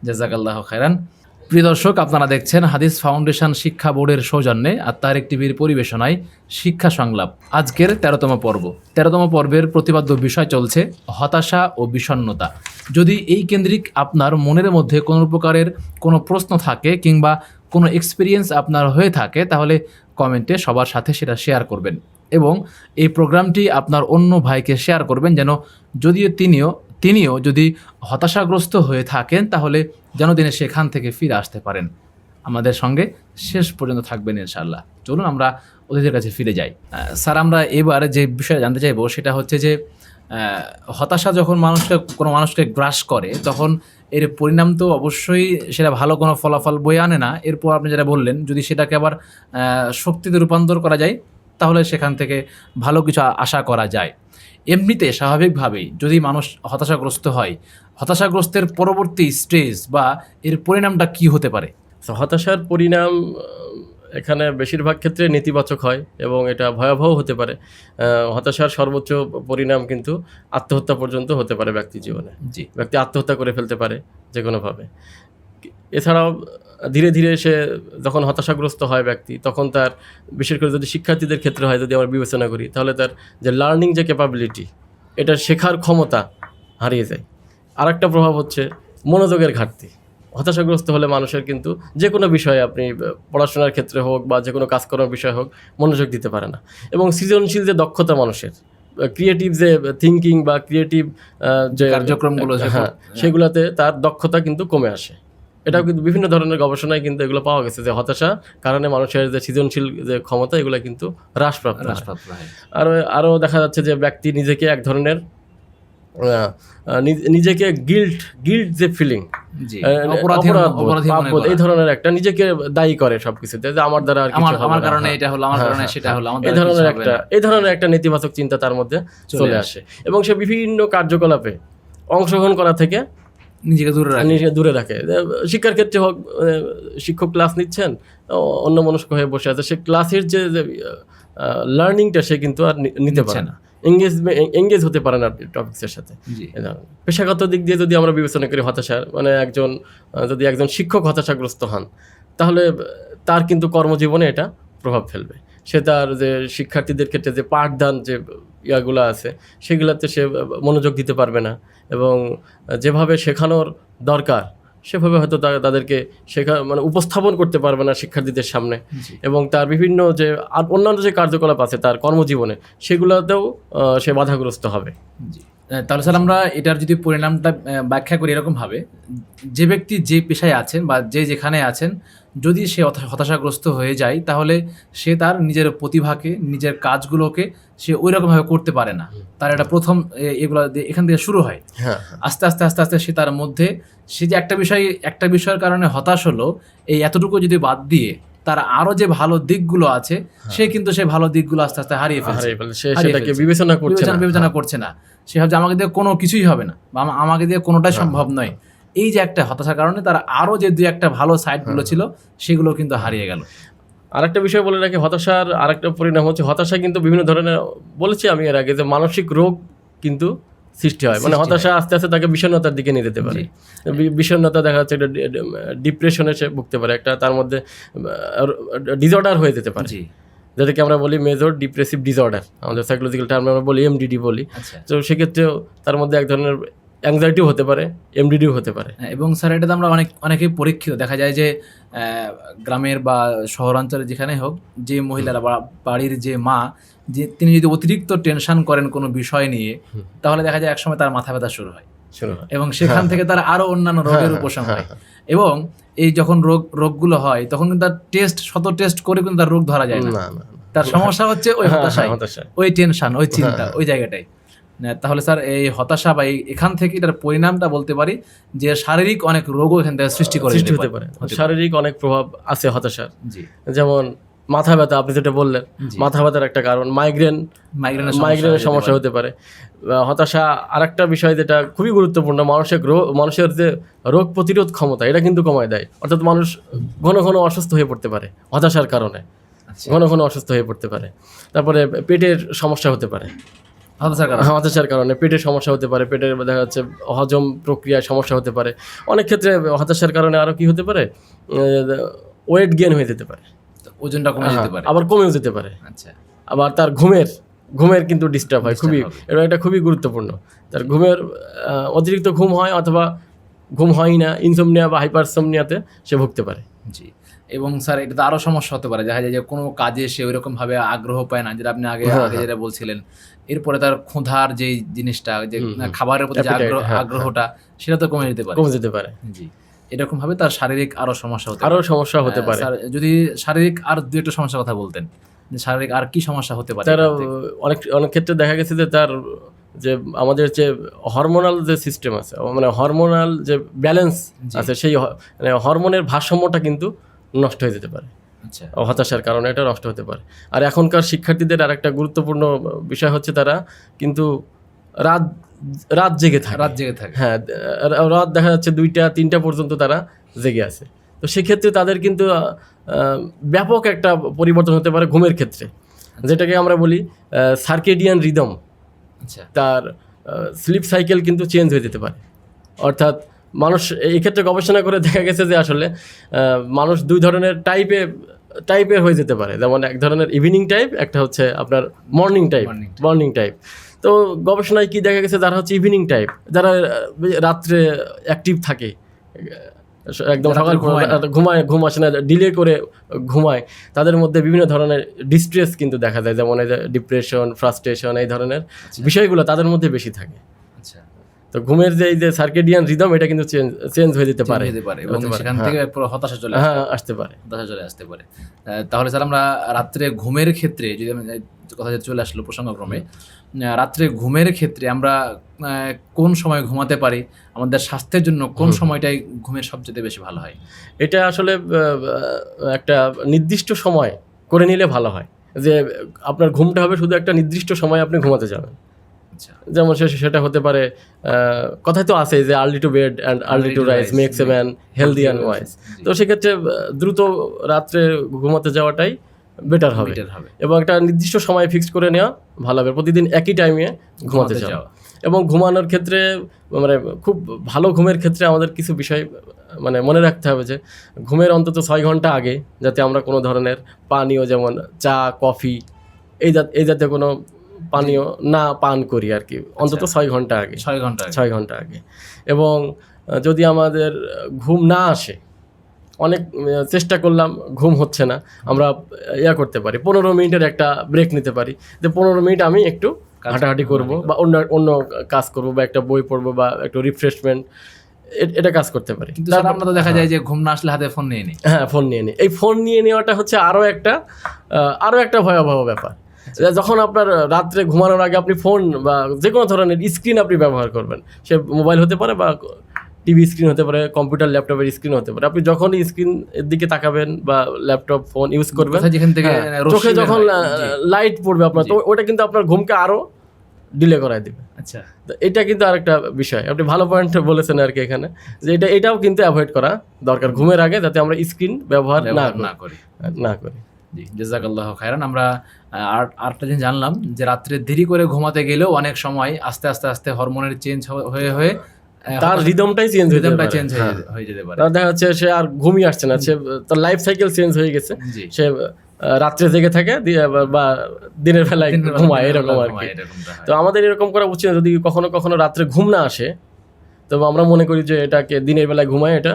জাযাকাল্লাহু খায়রান। প্রিয় দর্শক, আপনারা দেখছেন হাদিস ফাউন্ডেশন শিক্ষা বোর্ডের সৌজন্যে আত্মারেক টিভির পরিবেশনায় শিক্ষা সংলাপ। আজকের 13তম পর্ব। 13তম পর্বের প্রতিপাদ্য বিষয় চলছে হতাশা ও বিষণ্ণতা। যদি এই কেন্দ্রিক আপনার মনের মধ্যে কোনো প্রকারের কোনো প্রশ্ন থাকে কিংবা কোনো এক্সপিরিয়েন্স আপনার হয়ে থাকে, তাহলে কমেন্টে সবার সাথে সেটা শেয়ার করবেন, এবং এই প্রোগ্রামটি আপনার অন্য ভাইকে শেয়ার করবেন, যেন যদিও তিনিও যদি হতাশাগ্রস্ত হয়ে থাকেন তাহলে যেন তিনি সেখান থেকে ফিরে আসতে পারেন। আমাদের সঙ্গে শেষ পর্যন্ত থাকবেন ইনশাআল্লাহ। চলুন আমরা অতিথির কাছে ফিরে যাই। স্যার, আমরা এবার যে বিষয়ে জানতে চাইবো সেটা হচ্ছে যে হতাশা যখন কোনো মানুষকে গ্রাস করে তখন এর পরিণাম তো অবশ্যই সেটা ভালো কোনো ফলাফল বয়ে আনে না। এরপর আপনি যেটা বললেন, যদি সেটাকে আবার শক্তিতে রূপান্তর করা যায় তাহলে সেখান থেকে ভালো কিছু আশা করা যায়। এমনিতে স্বাভাবিকভাবেই যদি মানুষ হতাশাগ্রস্ত হয়, হতাশাগ্রস্তের পরবর্তী স্টেজ বা এর পরিণামটা কি হতে পারে? হতাশার পরিণাম এখানে বেশিরভাগ ক্ষেত্রে নেতিবাচক হয় এবং এটা ভয়াবহ হতে পারে। হতাশার সর্বোচ্চ পরিণাম কিন্তু আত্মহত্যা পর্যন্ত হতে পারে ব্যক্তি জীবনে। জি, ব্যক্তি আত্মহত্যা করে ফেলতে পারে যে কোনোভাবে। এছাড়াও ধীরে ধীরে সে যখন হতাশাগ্রস্ত হয় ব্যক্তি, তখন তার, বিশেষ করে যদি শিক্ষার্থীদের ক্ষেত্রে হয়, যদি আমরা বিবেচনা করি, তাহলে তার যে লার্নিং যে ক্যাপাবিলিটি, এটা শেখার ক্ষমতা হারিয়ে যায়। আরেকটা প্রভাব হচ্ছে মনোযোগের ঘাটতি। হতাশাগ্রস্ত হলে মানুষের কিন্তু যে কোনো বিষয়ে, আপনি পড়াশোনার ক্ষেত্রে হোক বা যে কোনো কাজ করার বিষয় হোক, মনোযোগ দিতে পারে না। এবং সৃজনশীল যে দক্ষতা মানুষের, ক্রিয়েটিভ যে থিঙ্কিং বা ক্রিয়েটিভ যে কার্যক্রমগুলো, সেগুলোতে তার দক্ষতা কিন্তু কমে আসে। এটাও কিন্তু বিভিন্ন ধরনের গবেষণায় কিন্তু এগুলো পাওয়া গেছে যে হতাশা কারণে মানুষের যে সৃজনশীল যে ক্ষমতা, এগুলো কিন্তু হ্রাসপ্রাপ্ত হয়। আরও দেখা যাচ্ছে যে ব্যক্তি নিজেকে এক ধরনের নিজেকে গিল্ট যে ফিলিং, অপরাধ, এই ধরনের একটা নিজেকে দায়ী করে সবকিছুতে, যে আমার দ্বারা আর কিছু হবে না, আমার কারণে এটা হলো, আমার কারণে সেটা হলো, এই ধরনের একটা নেতিবাচক চিন্তা তার মধ্যে চলে আসে এবং সে বিভিন্ন কার্যকলাপে অংশগ্রহণ করা থেকে নিজেকে দূরে রাখে। শিক্ষার ক্ষেত্রে হোক, শিক্ষক ক্লাস নিচ্ছেন, অন্যমনস্ক হয়ে বসে আছে, সে ক্লাসের যে লার্নিংটা সে কিন্তু আর নিতে পারে না, এঙ্গেজ হতে পারে না টপিক্সের সাথে। পেশাগত দিক দিয়ে যদি আমরা বিবেচনা করি হতাশার, মানে যদি একজন শিক্ষক হতাশাগ্রস্ত হন, তাহলে তার কিন্তু কর্মজীবনে এটা প্রভাব ফেলবে। সে তার যে শিক্ষার্থীদের ক্ষেত্রে যে পাঠদান যে ইয়াগুলো আছে, সেগুলোতে সে মনোযোগ দিতে পারবে না এবং যেভাবে শেখানোর দরকার সেভাবে হয়তো তাদেরকে উপস্থাপন করতে পারবে না শিক্ষার্থীদের সামনে। এবং তার বিভিন্ন যে অন্যান্য যে কার্যকলাপ আছে তার কর্মজীবনে, সেগুলোতেও সে বাধাগ্রস্ত হবে। তাহলে স্যার, আমরা এটার যদি পরিণামটা ব্যাখ্যা করি এরকমভাবে, যে ব্যক্তি যে পেশায় আছেন বা যেখানে আছেন, যদি সে হতাশাগ্রস্ত হয়ে যায় তাহলে সে তার নিজের প্রতিভাকে, নিজের কাজগুলোকে সে ওই রকমভাবে করতে পারে না। তার এটা প্রথম এগুলো এখান থেকে শুরু হয়। আস্তে আস্তে আস্তে আস্তে সে তার মধ্যে, সে যে একটা বিষয়ের কারণে হতাশ হলো, এই এতটুকু যদি বাদ দিয়ে তার আরো যে ভালো দিকগুলো আছে, সে কিন্তু সে ভালো দিকগুলো আস্তে আস্তে হারিয়ে ফেলছে, সেটাকে বিবেচনা করছে না। সে ভাবছে আমাকে দিয়ে কোনো কিছুই হবে না, বা আমাকে দিয়ে কোনোটাই সম্ভব নয়। এই যে একটা হতাশার কারণে তার আরো যে দুই একটা ভালো সাইডগুলো ছিল, সেগুলো কিন্তু হারিয়ে গেল। আরেকটা বিষয় বলে রাখি, হতাশার আরেকটা পরিণাম হচ্ছে, হতাশা কিন্তু বিভিন্ন ধরনের, বলেছি আমি এর আগে, যে মানসিক রোগ কিন্তু সৃষ্টি হয়। মানে হতাশা আস্তে আস্তে তাকে বিষণ্ণতার দিকে নিয়ে যেতে পারে। বিষণ্ণতা দেখা যাচ্ছে একটা ডিপ্রেশনে সে ভুগতে পারে, একটা তার মধ্যে ডিসঅর্ডার হয়ে যেতে পারে, যেটাকে আমরা বলি মেজর ডিপ্রেসিভ ডিসঅর্ডার, আমাদের সাইকোলজিক্যাল টার্মে আমরা বলি এমডিডি বলি। তো সেক্ষেত্রেও তার মধ্যে এক ধরনের অ্যাংজাইটিও হতে পারে, এমডিডিও হতে পারে। এবং স্যার, এটাতে আমরা অনেকেই পরীক্ষিত দেখা যায় যে গ্রামের বা শহরাঞ্চলে যেখানে হোক, যে মহিলারা বা বাড়ির যে মা, যে তিনি যদি অতিরিক্ত টেনশন করেন কোনো বিষয় নিয়ে, তাহলে দেখা যায় একসময় তার মাথা ব্যথা শুরু হয় এবং সেখান থেকে তার আরো অন্যান্য রোগের উপশম হয়। এবং এই যখন রোগগুলো হয় তখন কিন্তু তার শত টেস্ট করে কিন্তু তার রোগ ধরা যায় না। তার সমস্যা হচ্ছে ওই হতাশা, ওই টেনশন, ওই চিন্তা, ওই জায়গাটাই। তাহলে স্যার, এই হতাশা বা এখান থেকে এটার পরিণামটা বলতে পারি যে শারীরিক অনেক রোগও এখান থেকে সৃষ্টি হতে পারে। শারীরিক অনেক প্রভাব আছে হতাশার, যেমন মাথা ব্যথা, আপনি যেটা বললেন, মাথা ব্যথার একটা কারণ, মাইগ্রেনের সমস্যা হতে পারে। হতাশা আরেকটা বিষয় যেটা খুবই গুরুত্বপূর্ণ, মানুষের যে রোগ প্রতিরোধ ক্ষমতা, এটা কিন্তু কমায় দেয়। অর্থাৎ মানুষ ঘন ঘন অসুস্থ হয়ে পড়তে পারে হতাশার কারণে, ঘন ঘন অসুস্থ হয়ে পড়তে পারে। তারপরে পেটের সমস্যা হতে পারে হতাশার কারণে, পেটের সমস্যা হতে পারে, পেটের দেখা যাচ্ছে হজম প্রক্রিয়ায় সমস্যা হতে পারে। অনেক ক্ষেত্রে হতাশার কারণে আরও কি হতে পারে, ওয়েট গেইন হয়ে যেতে পারে, ওজনটা কমে যেতে পারে, আবার কমেও যেতে পারে। আবার তার ঘুমের কিন্তু ডিস্টার্ব হয়, এটা খুবই গুরুত্বপূর্ণ। তার ঘুমের অতিরিক্ত ঘুম হয়, অথবা ঘুম হয় না, ইনসোমনিয়া বা হাইপারসোমনিয়াতে সে ভুগতে পারে। জি। এবং স্যার এটা তো আরো সমস্যা হতে পারে, দেখা যায় যে কোনো কাজে সে ওইরকম ভাবে আগ্রহ পায় না, যেটা আপনি আগে হ্যাঁ, আগে হ্যাঁ। যেটা বলছিলেন। এরপরে তার ক্ষুধার যেই জিনিসটা, যে হুম, হুম। খাবারের প্রতি যে Appetite, হ্যাঁ, হ্যাঁ। আগ্রহটা, সেটা তো কমে যেতে পারে। কমে যেতে পারে। জি। এরকম ভাবে তার শারীরিক আরো সমস্যা হতে আরো পারে। সমস্যা হতে পারে। স্যার যদি শারীরিক আর ২-১ টা সমস্যার কথা বলতেন। যে শারীরিক আর কি সমস্যা হতে পারে তার এখান থেকে? অনেক অনেক ক্ষেত্রে দেখা গেছে যে তার যে আমাদের যে হরমোনাল যে সিস্টেম আছে, মানে হরমোনাল যে ব্যালেন্স জি। আছে, সেই মানে হরমোনের ভারসাম্যটা কিন্তু নষ্ট হয়ে যেতে পারে। আচ্ছা। হতাশার কারণে এটা নষ্ট হতে পারে। আর এখনকার শিক্ষার্থীদের আরেকটা গুরুত্বপূর্ণ বিষয় হচ্ছে তারা কিন্তু রাত রাত জেগে থাকে। রাত জেগে থাকে। হ্যাঁ, রাত দেখা যাচ্ছে ২টা-৩টা পর্যন্ত তারা জেগে আছে। তো সেক্ষেত্রে তাদের কিন্তু ব্যাপক একটা পরিবর্তন হতে পারে ঘুমের ক্ষেত্রে, যেটাকে আমরা বলি সার্কেডিয়ান রিদম। আচ্ছা। তার স্লিপ সাইকেল কিন্তু চেঞ্জ হয়ে যেতে পারে। অর্থাৎ মানুষ এই ক্ষেত্রে গবেষণা করে দেখা গেছে যে আসলে মানুষ ২ ধরনের টাইপের হয়ে যেতে পারে। যেমন এক ধরনের ইভিনিং টাইপ, একটা হচ্ছে আপনার মর্নিং টাইপ। তো গবেষণায় কি দেখা গেছে, যারা হচ্ছে ইভিনিং টাইপ, যারা রাত্রে অ্যাক্টিভ থাকে, একদম সকাল ঘুম আসে না, ডিলে করে ঘুমায়, তাদের মধ্যে বিভিন্ন ধরনের ডিস্ট্রেস কিন্তু দেখা যায়, যেমন এই যে ডিপ্রেশন, ফ্রাস্ট্রেশন, এই ধরনের বিষয়গুলো তাদের মধ্যে বেশি থাকে। আচ্ছা। তো ঘুমের যে এই যে সার্কেডিয়ান রিদম, এটা কিন্তু চেঞ্জ হয়ে যেতে পারে এবং সেখান থেকে পুরো হতাশা চলে আসতে পারে। তাহলে স্যার আমরা রাত্রে ঘুমের ক্ষেত্রে, যদি আমি কথা চলে আসলো প্রসঙ্গক্রমে, রাত্রে ঘুমের ক্ষেত্রে আমরা কোন সময় ঘুমাতে পারি, আমাদের স্বাস্থ্যের জন্য কোন সময়টাই ঘুমের সবচেয়ে বেশি ভালো হয়? এটা আসলে একটা নির্দিষ্ট সময় করে নিলে ভালো হয়, যে আপনার ঘুমটা হবে শুধু একটা নির্দিষ্ট সময় আপনি ঘুমাতে যাবেন। আচ্ছা। যেমন সেটা হতে পারে, কথাই তো আছে যে early to bed and early to rise makes a man healthy and wise. তো সেক্ষেত্রে দ্রুত রাত্রে ঘুমাতে যাওয়াটাই বেটার হবে, এবং একটা নির্দিষ্ট সময় ফিক্সড করে নেওয়া ভালো হবে। প্রতিদিন একই টাইমে ঘুমাতে যাওয়া। এবং ঘুমানোর ক্ষেত্রে মানে খুব ভালো ঘুমের ক্ষেত্রে আমাদের কিছু বিষয় মানে মনে রাখতে হবে, যে ঘুমের অন্তত 6 ঘন্টা আগে যাতে আমরা কোনো ধরনের পানীয়, যেমন চা, কফি, এই জাতীয় কোনো পানীয় না পান করি আর কি, অন্তত 6 ঘন্টা আগে। 6 ঘন্টা আগে। এবং যদি আমাদের ঘুম না আসে, অনেক চেষ্টা করলাম ঘুম হচ্ছে না, আমরা করতে পারি, 15 মিনিটের একটা ব্রেক নিতে পারি, যে 15 মিনিট আমি একটু হাঁটাহাঁটি করবো, বা অন্য কাজ করবো, বা একটা বই পড়বো, বা একটু রিফ্রেশমেন্ট, এটা কাজ করতে পারি। কিন্তু আমরা তো দেখা যায় যে ঘুম না আসলে হাতে ফোন নিয়ে নিই। হ্যাঁ, ফোন নিয়ে নিই। এই ফোন নিয়ে নেওয়াটা হচ্ছে আরও একটা ভয়াবহ ব্যাপার। যখন আপনার রাত্রে ঘুমানোর আগে আপনি ফোন বা যে কোনো ধরনের স্ক্রিন আপনি ব্যবহার করবেন, সে মোবাইল হতে পারে, বা টিভি স্ক্রিন হতে পারে, কম্পিউটার ল্যাপটপের স্ক্রিন হতে পারে, আপনি যখনই স্ক্রিনের দিকে তাকাবেন বা ল্যাপটপ ফোন ইউজ করবেন, চোখে যখন লাইট পড়বে আপনার, তো ওটা কিন্তু আপনার ঘুমকে আরও ডিলে করায় দেবে। আচ্ছা। তো এটা কিন্তু আরেকটা বিষয়, আপনি ভালো পয়েন্ট বলেছেন আর কি এখানে, যে এটাও কিন্তু অ্যাভয়েড করা দরকার ঘুমের আগে, যাতে আমরা স্ক্রিন ব্যবহার না করি। জি, জাযাকাল্লাহু খায়রান। আমরা আরেকটা জিনিস জানলাম, যে রাত্রে দেরি করে ঘুমাতে গেলেও অনেক সময় আস্তে আস্তে হরমোনের চেঞ্জ হয়ে তার রিদমটাই চেঞ্জ হয়ে যেতে পারে। দেখা যাচ্ছে সে আর ঘুমিয়ে আসছে না, সে তার লাইফ সাইকেল চেঞ্জ হয়ে গেছে, সে রাত্রে জেগে থাকে বা দিনের বেলায় ঘুমায়, এরকম আর কি। তো আমাদের এরকম করা উচিত। যদি কখনো রাত্রে ঘুম না আসে, তবে আমরা মনে করি যে এটাকে দিনের বেলায় ঘুমায় এটা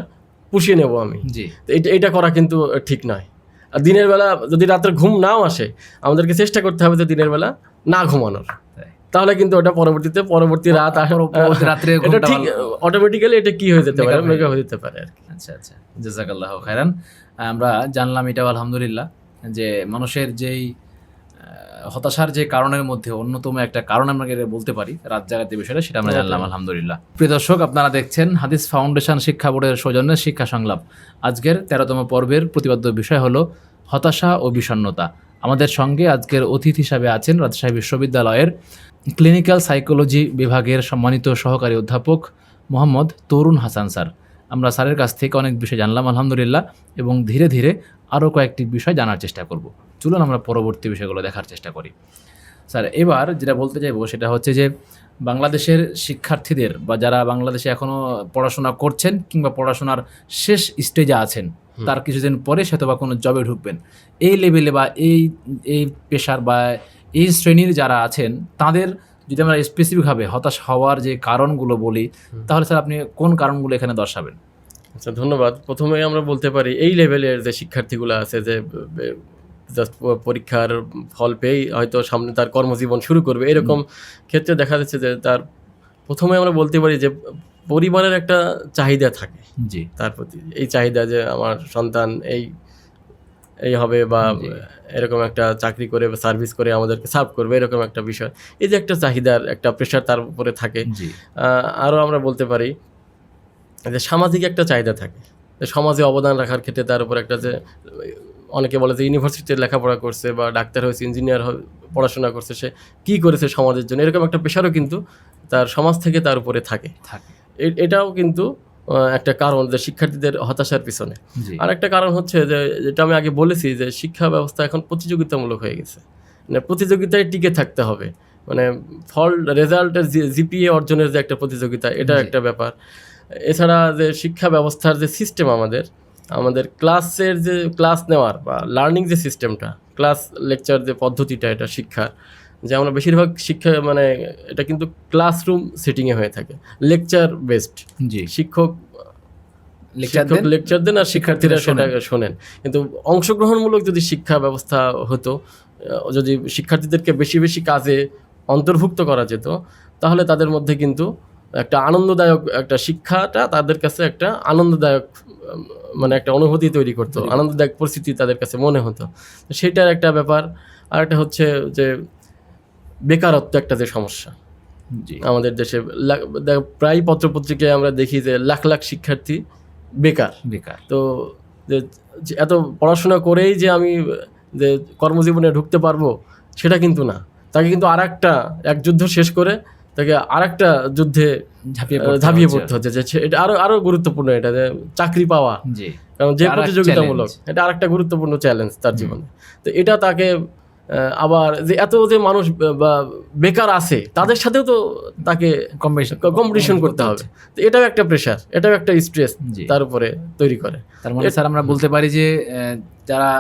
পুষিয়ে নেব আমি, তো এটা করা কিন্তু ঠিক নয়। আর দিনের বেলা যদি রাত্রে ঘুম নাও আসে, আমাদেরকে চেষ্টা করতে হবে যে দিনের বেলা না ঘুমানোর, তাহলে কিন্তু ওটা পরবর্তী রাত্রে এটা ঠিক অটোমেটিক্যালি এটা কি হয়ে যেতে পারে, মেগা হয়ে যেতে পারে আর কি। আচ্ছা, জাযাকাল্লাহু খায়রান। আমরা জানলাম এটা আলহামদুলিল্লাহ, যে মানুষের যেই হতাশার যে কারণের মধ্যে অন্যতম একটা কারণ আমরা বলতে পারি রাত জাগাতে বিষয়টা, সেটা আমরা জানলাম আলহামদুলিল্লাহ। প্রিয় দর্শক, আপনারা দেখছেন হাদিস ফাউন্ডেশন শিক্ষা বোর্ডের সৌজন্যে শিক্ষা সংলাপ। আজকের 13তম পর্বের প্রতিপাদ্য বিষয় হলো হতাশা ও বিষণ্ণতা। আমাদের সঙ্গে আজকের অতিথি হিসাবে আছেন রাজশাহী বিশ্ববিদ্যালয়ের ক্লিনিক্যাল সাইকোলজি বিভাগের সম্মানিত সহকারী অধ্যাপক মোহাম্মদ তরুণ হাসান স্যার। আমরা স্যারের কাছ থেকে অনেক বিষয় জানলাম আলহামদুলিল্লাহ, এবং ধীরে ধীরে আরও কয়েকটি বিষয় জানার চেষ্টা করব। চলুন আমরা পরবর্তী বিষয়গুলো দেখার চেষ্টা করি। স্যার, এবার যেটা বলতে চাইবো সেটা হচ্ছে যে বাংলাদেশের শিক্ষার্থীদের, বা যারা বাংলাদেশে এখনও পড়াশোনা করছেন কিংবা পড়াশোনার শেষ স্টেজে আছেন, তার কিছুদিন পরে সে বা কোনো জবে ঢুকবেন, এই লেভেলে বা এই পেশার বা এই শ্রেণীর যারা আছেন, তাদের যদি আমরা স্পেসিফিকভাবে হতাশ হওয়ার যে কারণগুলো বলি, তাহলে স্যার আপনি কোন কারণগুলো এখানে দর্শাবেন? আচ্ছা, ধন্যবাদ। প্রথমে আমরা বলতে পারি এই লেভেলের যে শিক্ষার্থীগুলো আছে যে জাস্ট পরীক্ষার ফল পেয়েই হয়তো সামনে তার কর্মজীবন শুরু করবে, এরকম ক্ষেত্রে দেখা যাচ্ছে যে তার প্রথমে আমরা বলতে পারি যে পরিবারের একটা চাহিদা থাকে জি তার প্রতি, এই চাহিদা যে আমার সন্তান এই এই হবে বা এরকম একটা চাকরি করে বা সার্ভিস করে আমাদেরকে সার্ভ করবে, এরকম একটা বিষয়, এই যে একটা চাহিদার একটা প্রেশার তার উপরে থাকে। জি আরও আমরা বলতে পারি যে সামাজিক একটা চাহিদা থাকে, যে সমাজে অবদান রাখার ক্ষেত্রে তার উপর একটা যে অনেকে বলে যে ইউনিভার্সিটিতে লেখাপড়া করছে বা ডাক্তার হয়েছে, ইঞ্জিনিয়ার পড়াশোনা করছে, সে কী করেছে সমাজের জন্য, এরকম একটা প্রেশারও কিন্তু তার সমাজ থেকে তার উপরে থাকে। এটাও কিন্তু একটা কারণ যে শিক্ষার্থীদের হতাশার পিছনে। জি আর একটা কারণ হচ্ছে যে যেটা আমি আগে বলেছি যে শিক্ষা ব্যবস্থা এখন প্রতিযোগিতামূলক হয়ে গেছে, মানে প্রতিযোগিতায় টিকে থাকতে হবে, মানে ফল রেজাল্টের জিপিএ অর্জনের যে একটা প্রতিযোগিতা, এটা একটা ব্যাপার। এছাড়া যে শিক্ষা ব্যবস্থার যে সিস্টেম আমাদের ক্লাসের যে ক্লাস নেওয়ার বা লার্নিং যে সিস্টেমটা, ক্লাস লেকচার যে পদ্ধতিটা, এটা শিক্ষার যে আমরা বেশিরভাগ শিক্ষা মানে এটা কিন্তু ক্লাসরুম সেটিংয়ে হয়ে থাকে, লেকচার বেসড। জি শিক্ষক লেকচার দেন আর শিক্ষার্থীরা সেটা শোনেন। কিন্তু অংশগ্রহণমূলক যদি শিক্ষা ব্যবস্থা হতো, যদি শিক্ষার্থীদেরকে বেশি বেশি কাজে অন্তর্ভুক্ত করা যেত, তাহলে তাদের মধ্যে কিন্তু একটা আনন্দদায়ক একটা শিক্ষাটা তাদের কাছে একটা আনন্দদায়ক মানে একটা অনুভূতি তৈরি করতো, আনন্দদায়ক পরিস্থিতি তাদের কাছে মনে হতো। সেটার একটা ব্যাপার। আর একটা হচ্ছে যে বেকারত্ব একটা যে সমস্যা আমাদের দেশে, প্রায় পত্রপত্রিকায় আমরা দেখি যে লাখ লাখ শিক্ষার্থী বেকার। তো যে এত পড়াশোনা করেই যে আমি যে কর্মজীবনে ঢুকতে পারবো সেটা কিন্তু না, তাকে কিন্তু এক যুদ্ধ শেষ করে তাকে আরেকটা যুদ্ধে ঝাঁপিয়ে পড়তে হচ্ছে। যে এটা আরো গুরুত্বপূর্ণ, এটা যে চাকরি পাওয়া, কারণ যে প্রতিযোগিতামূলক, এটা আরেকটা গুরুত্বপূর্ণ চ্যালেঞ্জ তার জীবনে। তো এটা তাকে আবার যে এত যে মানুষ বেকার আছে তাদের সাথেও তো তাকে কম্পিটিশন করতে হবে, তো এটাও একটা প্রেশার, এটাও একটা স্ট্রেস তার উপরে তৈরি করে। তার মানে স্যার আমরা বলতে পারি যে যারা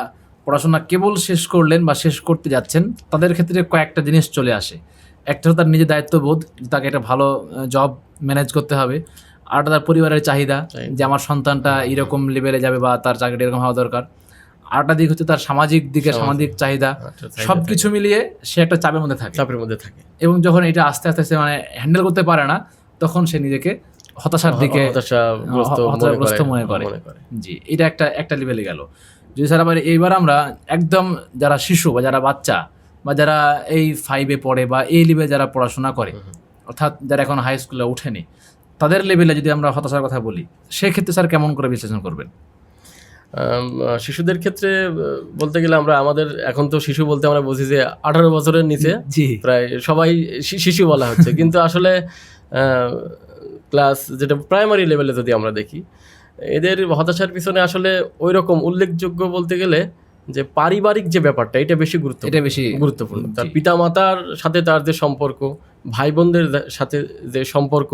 পড়াশোনা কেবল শেষ করলেন বা শেষ করতে যাচ্ছেন, তাদের ক্ষেত্রে কয়েকটা জিনিস চলে আসে। একটা হলো তার নিজের দায়িত্ববোধ, তাকে একটা ভালো জব ম্যানেজ করতে হবে। আর তার পরিবারের চাহিদা, যে আমার সন্তানটা এরকম লেভেলে যাবে বা তার চাকরিটা এরকম হওয়া দরকার। আরেকটা দিক হচ্ছে তার সামাজিক সামাজিক চাহিদা। সবকিছু মিলিয়ে সে একটা চাপের মধ্যে থাকে এবং যখন এটা আস্তে আস্তে সে মানে হ্যান্ডেল করতে পারে না, তখন সে নিজেকে হতাশার দিকে হতাশাগ্রস্ত মনে করে। জি, এটা একটা লেভেলে গেল। যদি স্যার আবার এইবার আমরা একদম যারা শিশু বা যারা বাচ্চা বা যারা এই 5-এ পড়ে বা এই লেভেলে যারা পড়াশোনা করে, অর্থাৎ যারা এখন হাই স্কুলে ওঠেনি, তাদের লেভেলে যদি আমরা হতাশার কথা বলি, সেক্ষেত্রে স্যার কেমন করে বিশ্লেষণ করবেন? শিশুদের ক্ষেত্রে বলতে গেলে আমাদের এখন তো শিশু বলতে আমরা বুঝি যে 18 বছরের নিচে প্রায় সবাই শিশু বলা হচ্ছে, কিন্তু আসলে ক্লাস যেটা প্রাইমারি লেভেলে যদি আমরা দেখি, এদের হতাশার পিছনে আসলে ওই রকম উল্লেখযোগ্য বলতে গেলে যে পারিবারিক যে ব্যাপারটা, এটা বেশি গুরুত্বপূর্ণ। তার পিতামাতার সাথে তার যে সম্পর্ক, ভাই বোনদের সাথে যে সম্পর্ক,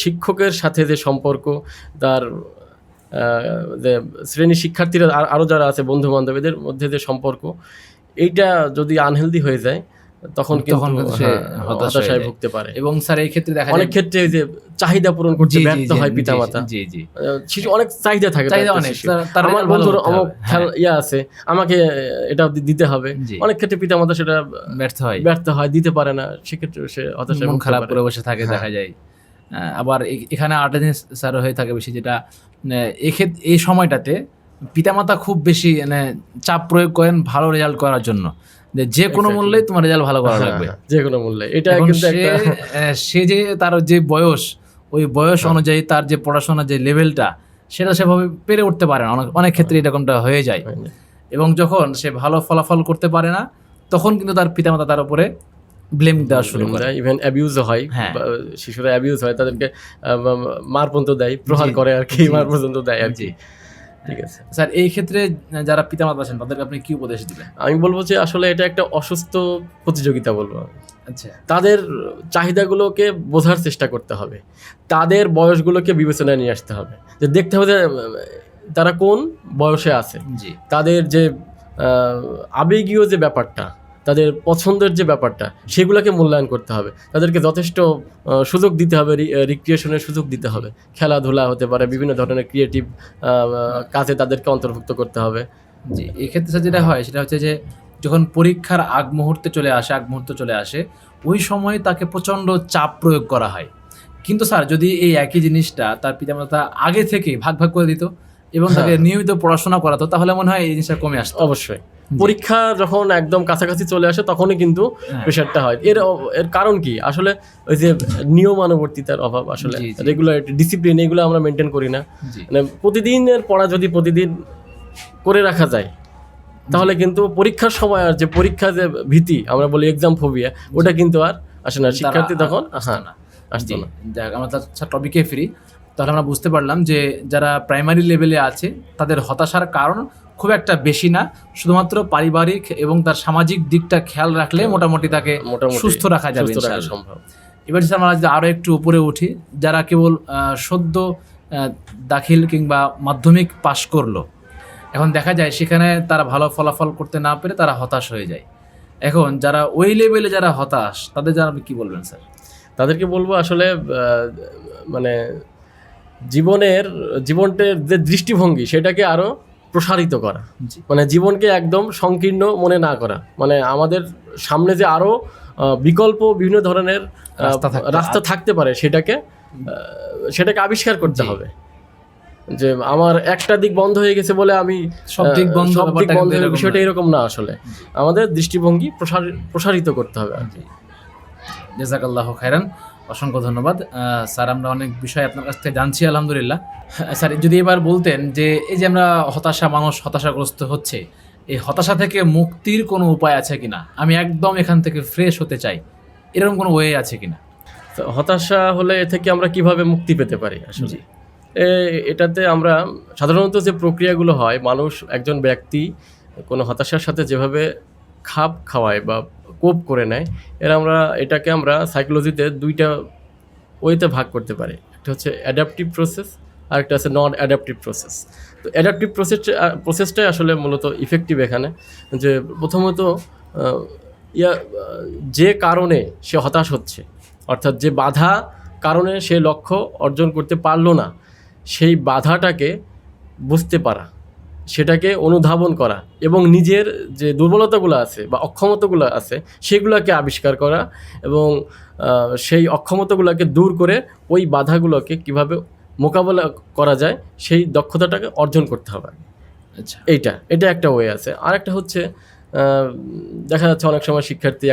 শিক্ষকের সাথে যে সম্পর্ক, তার যে শ্রেণী শিক্ষার্থীরা আরও যারা আছে বন্ধু বান্ধব, এদের মধ্যে যে সম্পর্ক, এইটা যদি আনহেলদি হয়ে যায় তখন সে হতাশায় ভুগতে পারে। এবং স্যার এই ক্ষেত্রে দেখা যায় অনেক ক্ষেত্রে যে চাহিদা পূরণ করতে ব্যর্থ হয় পিতামাতা। শিশু অনেক চাহিদা থাকে, আমার বন্ধুর অমুক ইয়া আছে, আমাকে এটা দিতে হবে। অনেক ক্ষেত্রে পিতামাতা সেটা ব্যর্থ হয়, দিতে পারে না, সেক্ষেত্রে সে হতাশায় মন খারাপ করে বসে থাকে দেখা যায়। আবার এখানে আরেকটা জিনিস স্যার হয়ে থাকে বেশি, যেটা এই সময়টাতে পিতামাতা খুব বেশি চাপ প্রয়োগ করেন ভালো রেজাল্ট করার জন্য, যে কোনো মূল্যে তোমার রেজাল্ট ভালো করা লাগবে, যে কোনো মূল্যে। এটা সে যে তার যে বয়স, ওই বয়স অনুযায়ী তার যে পড়াশোনার যে লেভেলটা, সেটা সেভাবে পেরে উঠতে পারে না। অনেক ক্ষেত্রে এরকমটা হয়ে যায়। এবং যখন সে ভালো ফলাফল করতে পারে না, তখন কিন্তু তার পিতামাতা তার উপরে ব্লেম দেওয়া শুরু করে। ইভেন অ্যাবিউজও হয়, শিশুরা অ্যাবিউজ হয়, তাদেরকে মার পর্যন্ত দেয়, প্রহার করে আর কি, মার পর্যন্ত দেয় আর কি। ঠিক আছে স্যার, এই ক্ষেত্রে যারা পিতামাতা আছেন তাদেরকে আপনি কি উপদেশ দিবেন? আমি বলবো যে আসলে এটা একটা অসুস্থ প্রতিযোগিতা বলবো। আচ্ছা, তাদের চাহিদাগুলোকে বোঝার চেষ্টা করতে হবে, তাদের বয়সগুলোকে বিবেচনায় নিয়ে আসতে হবে, যে দেখতে হবে যে তারা কোন বয়সে আছে, তাদের যে আবেগীয় যে ব্যাপারটা, তাদের পছন্দের যে ব্যাপারটা সেগুলোকে মূল্যায়ন করতে হবে, তাদেরকে যথেষ্ট সুযোগ দিতে হবে, রিক্রিয়েশনের সুযোগ দিতে হবে, খেলাধুলা হতে পারে, বিভিন্ন ধরনের ক্রিয়েটিভ কাজে তাদেরকে অন্তর্ভুক্ত করতে হবে। জি, এক্ষেত্রে স্যার যেটা হয় সেটা হচ্ছে যে যখন পরীক্ষার আগ মুহূর্ত চলে আসে ওই সময় তাকে প্রচণ্ড চাপ প্রয়োগ করা হয়। কিন্তু স্যার যদি এই একই জিনিসটা তার পিতামাতা আগে থেকে ভাগ ভাগ করে দিত এবং তাকে নিয়মিত পড়াশোনা করাতো, তাহলে মনে হয় এই জিনিসটা কমে আসতো। অবশ্যই পরীক্ষা যখন একদম কাছাকাছি চলে আসে তখনই কিন্তু প্রেশারটা হয়। এর কারণ কি? আসলে ওই যে নিয়মানুবর্তিতার অভাব, আসলে রেগুলারিটি, ডিসিপ্লিন, এগুলো আমরা মেনটেন করি না। মানে প্রতিদিনের পড়া যদি প্রতিদিন করে রাখা যায় তাহলে কিন্তু পরীক্ষার সময় আর যে পরীক্ষা যে ভীতি আমরা বলি এক্সাম ফোবিয়া, ওটা কিন্তু আর আসে না, শিক্ষার্থী তখন আসতো না। দেখ, আমরা তার টপিকে ফিরি। তাহলে আমরা বুঝতে পারলাম যে যারা প্রাইমারি লেভেলে আছে তাদের হতাশার কারণ খুব একটা বেশি না, শুধুমাত্র পারিবারিক এবং তার সামাজিক দিকটা খেয়াল রাখলে মোটামুটি তাকে সুস্থ রাখা যাবে সম্ভব। এবার আমরা যদি আরও একটু উপরে উঠি, যারা কেবল সদ্য দাখিল কিংবা মাধ্যমিক পাশ করলো, এখন দেখা যায় সেখানে তারা ভালো ফলাফল করতে না পেরে তারা হতাশ হয়ে যায়। এখন যারা ওই লেভেলে যারা হতাশ, তাদের যারা আপনি কী বলবেন স্যার? তাদেরকে বলবো আসলে মানে জীবনটার যে দৃষ্টিভঙ্গি সেটাকে আরও প্রসারিত করা, মানে জীবনকে একদম সংকীর্ণ মনে না করা, মানে আমাদের সামনে যে আরও বিকল্প বিভিন্ন ধরনের রাস্তা থাকতে পারে সেটাকে আবিষ্কার করতে হবে। যে আমার একটা দিক বন্ধ হয়ে গেছে বলে আমি সব দিক বন্ধ, বিষয়টা এরকম না। আসলে আমাদের দৃষ্টিভঙ্গি প্রসারিত করতে হবে। জাযাকাল্লাহু খাইরান, অসংখ্য ধন্যবাদ স্যার। আমরা অনেক বিষয় আপনার কাছ থেকে জানছি আলহামদুলিল্লাহ। স্যার যদি এবার বলতেন যে এই যে আমরা মানুষ হতাশাগ্রস্ত হচ্ছে, এই হতাশা থেকে মুক্তির কোনো উপায় আছে কিনা? আমি একদম এখান থেকে ফ্রেশ হতে চাই, এরকম কোনো ওয়ে আছে কিনা? হতাশা হলে এ থেকে আমরা কিভাবে মুক্তি পেতে পারি? আসলে এটাতে আমরা সাধারণত যে প্রক্রিয়াগুলো হয়, মানুষ একজন ব্যক্তি কোনো হতাশার সাথে যেভাবে খাপ খাওয়ায় বা কোপ করে নেয়, এটাকে আমরা সাইকোলজিতে দুইটা ওয়েতে ভাগ করতে পারি। একটা হচ্ছে অ্যাডাপটিভ প্রসেস আর একটা আছে নন অ্যাডাপটিভ প্রসেস। তো অ্যাডাপটিভ প্রসেসটাই আসলে মূলত ইফেক্টিভ এখানে। যে প্রথমত যে কারণে সে হতাশ হচ্ছে, অর্থাৎ যে বাধা কারণে সে লক্ষ্য অর্জন করতে পারলো না, সেই বাধাটাকে বুঝতে পারা, সেটাকে অনুধাবন করা এবং নিজের যে দুর্বলতাগুলো আছে বা অক্ষমতাগুলো আছে সেগুলোকে আবিষ্কার করা এবং সেই অক্ষমতাগুলোকে দূর করে ওই বাধাগুলোকে কিভাবে মোকাবেলা করা যায় সেই দক্ষতাটাকে অর্জন করতে হবে। আচ্ছা, এটা একটা ওয়ে আছে। আরেকটা হচ্ছে দেখা যাচ্ছে অনেক সময়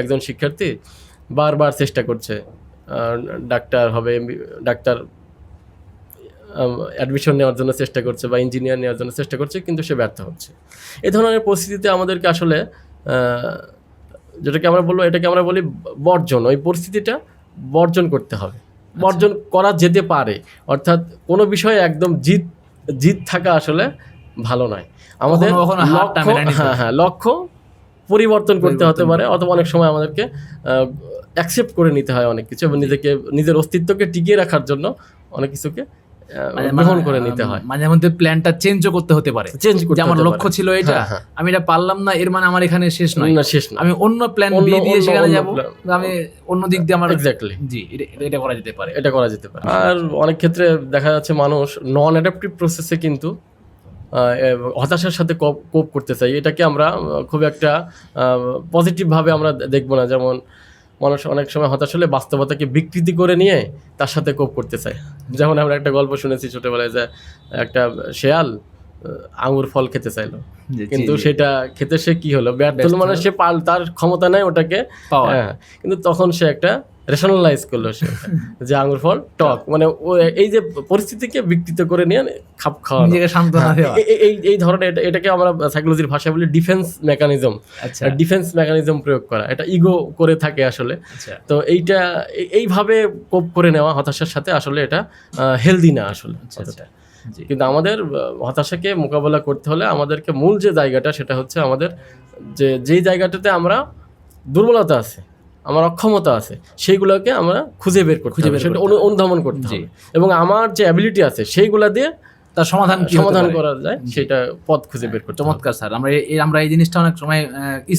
একজন শিক্ষার্থী বারবার চেষ্টা করছে, ডাক্তার অ্যাডমিশন নেওয়ার জন্য চেষ্টা করছে বা ইঞ্জিনিয়ার নেওয়ার জন্য চেষ্টা করছে, কিন্তু সে ব্যর্থ হচ্ছে। এই ধরনের পরিস্থিতিতে আমাদেরকে আসলে এটাকে আমরা বলি বর্জন। ওই পরিস্থিতিটা বর্জন করতে হবে। বর্জন করা যেতে পারে, অর্থাৎ কোনো বিষয়ে একদম জিদ থাকা আসলে ভালো নয়। আমাদের লক্ষ্য পরিবর্তন করতে হতে পারে, অথবা অনেক সময় আমাদেরকে অ্যাকসেপ্ট করে নিতে হয় অনেক কিছু, এবং নিজের অস্তিত্বকে টিকিয়ে রাখার জন্য অনেক কিছুকে গ্রহণ করে নিতে হয়। মাঝে মধ্যে প্ল্যানটা চেঞ্জও করতে হতে পারে। আমার লক্ষ্য ছিল এটা, আমি এটা পারলাম না, এর মানে আমার এখানে শেষ নয়। আমি অন্য প্ল্যান বি দিয়ে সেখানে যাব, আমি অন্য দিক দিয়ে আমার এক্স্যাক্টলি এটা করা যেতে পারে। আর অনেক ক্ষেত্রে দেখা যাচ্ছে মানুষ নন অ্যাডাপটিভ প্রসেসে কিন্তু হতাশার সাথে কোপ করতে চাই। এটাকে আমরা খুব একটা পজিটিভভাবে আমরা দেখবো না। যেমন মানুষ অনেক সময় হতাশ হলে বাস্তবতাকে বিকৃতি করে নিয়ে তার সাথে কোপ করতে চায়। যেমন আমরা একটা গল্প শুনেছি ছোটবেলায়, যে একটা শেয়াল আঙুর ফল খেতে চাইলো, কিন্তু সেটা খেতে সে কি হলো, ব্যর্থ হলো। মানে সে তার ক্ষমতা নাই ওটাকে, কিন্তু তখন সে একটা রেশনালাইজ করলো যে আঙুর ফল টক, মানে এই যে পরিস্থিতিকে বিকৃত করে নিয়ে খাপ খাওয়া, এই ধরনের, এটাকে আমরা সাইকোলজির ভাষায় বলি ডিফেন্স মেকানিজম প্রয়োগ করা। এটা ইগো করে থাকে আসলে। তো এইভাবে কোপ করে নেওয়া হতাশার সাথে আসলে এটা হেলদি না আসলে। কিন্তু আমাদের হতাশাকে মোকাবেলা করতে হলে আমাদেরকে মূল যে জায়গাটা, সেটা হচ্ছে আমাদের যেই জায়গাটাতে আমরা দুর্বলতা আছে, আমার অক্ষমতা আছে, সেইগুলোকে আমরা খুঁজে বের করতে হবে, সেটা অনুধাবন করতে হবে, এবং আমার যে অ্যাবিলিটি আছে সেইগুলা দিয়ে তার সমাধান কি হতে সমাধান পারে? করা যায় সেটা পথ খুঁজে বের করতে হবে। চমৎকার স্যার। আমরা এই জিনিসটা অনেক সময়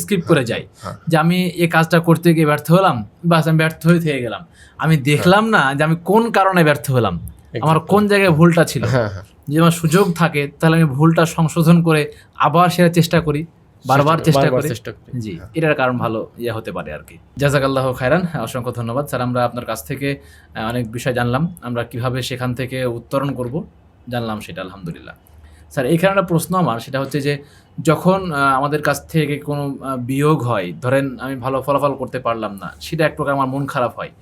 স্কিপ করে যাই হ্যাঁ। যে আমি এই কাজটা করতে গিয়ে ব্যর্থ হলাম, বাস আমি ব্যর্থ হয়ে থেকে গেলাম। আমি দেখলাম না যে আমি কোন কারণে ব্যর্থ হলাম, আমার কোন জায়গায় ভুলটা ছিল। হ্যাঁ হ্যাঁ, যদি আমার সুযোগ থাকে তাহলে আমি ভুলটা সংশোধন করে আবার সেটা চেষ্টা করি, বারবার চেষ্টা বারবার করি। চেষ্টা করি। জি, এটার কারণ ভালো হতে পারে আর কি। জাযাকাল্লাহু খায়রান, অসংখ্য ধন্যবাদ স্যার। আমরা আপনার কাছ থেকে অনেক বিষয় জানলাম, আমরা কিভাবে সেখান থেকে উত্তরণ করব জানলাম সেটা, আলহামদুলিল্লাহ। স্যার এখানে একটা প্রশ্ন আমার, সেটা হচ্ছে যে যখন আমাদের কাছ থেকে কোনো বিয়োগ হয়, ধরেন আমি ভালো ফলাফল করতে পারলাম না, সেটা এক প্রকার আমার মন খারাপ হয়।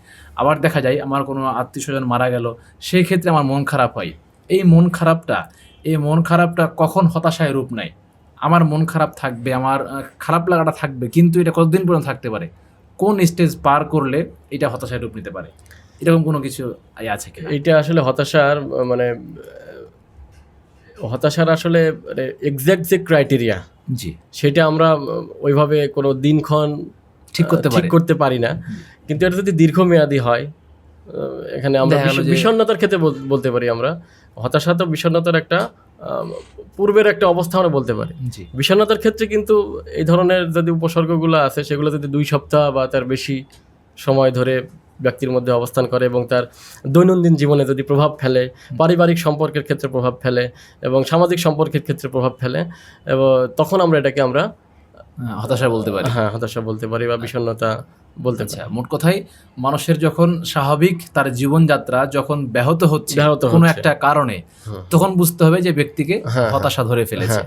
আবার দেখা যায় আমার কোনো আত্মীয়স্বজন মারা গেল, সেই ক্ষেত্রে আমার মন খারাপ হয়। এই মন খারাপটা কখন হতাশায় রূপ নেয়? আমার মন খারাপ থাকবে, আমার খারাপ লাগাটা থাকবে, কিন্তু এটা কতদিন পর্যন্ত থাকতে পারে? কোন স্টেজ পার করলে এটা হতাশায় রূপ নিতে পারে? এরকম কোনো কিছু আছে কিনা? এটা আসলে মানে হতাশার আসলে এক্সাক্ট যে ক্রাইটেরিয়া জি, সেটা আমরা ওইভাবে কোনো দিনক্ষণ ঠিক করতে পারি না। কিন্তু এটা যদি দীর্ঘমেয়াদী হয়, এখানে আমরা দেখা গেল যে- বিষণ্ণতার ক্ষেত্রে বলতে পারি আমরা হতাশা তো বিষণ্ণতার একটা পূর্বের একটা অবস্থা আমরা বলতে পারি। জি, বিষণ্ণতার ক্ষেত্রে কিন্তু এই ধরনের যদি উপসর্গগুলো আছে সেগুলো যদি 2 সপ্তাহ বা তার বেশি সময় ধরে ব্যক্তির মধ্যে অবস্থান করে এবং তার দৈনন্দিন জীবনে যদি প্রভাব ফেলে, পারিবারিক সম্পর্কের ক্ষেত্রে প্রভাব ফেলে এবং সামাজিক সম্পর্কের ক্ষেত্রে প্রভাব ফেলে, এবং তখন এটাকে আমরা হতাশা বলতে পারি। হ্যাঁ হতাশা বলতে পারি বা বিষণ্ণতা বলতে পারি। আচ্ছা, মোট কথায় মানুষের যখন স্বাভাবিক তার জীবনযাত্রা যখন ব্যাহত হচ্ছে কোনো একটা কারণে, তখন বুঝতে হবে যে ব্যক্তিকে হতাশা ধরে ফেলেছে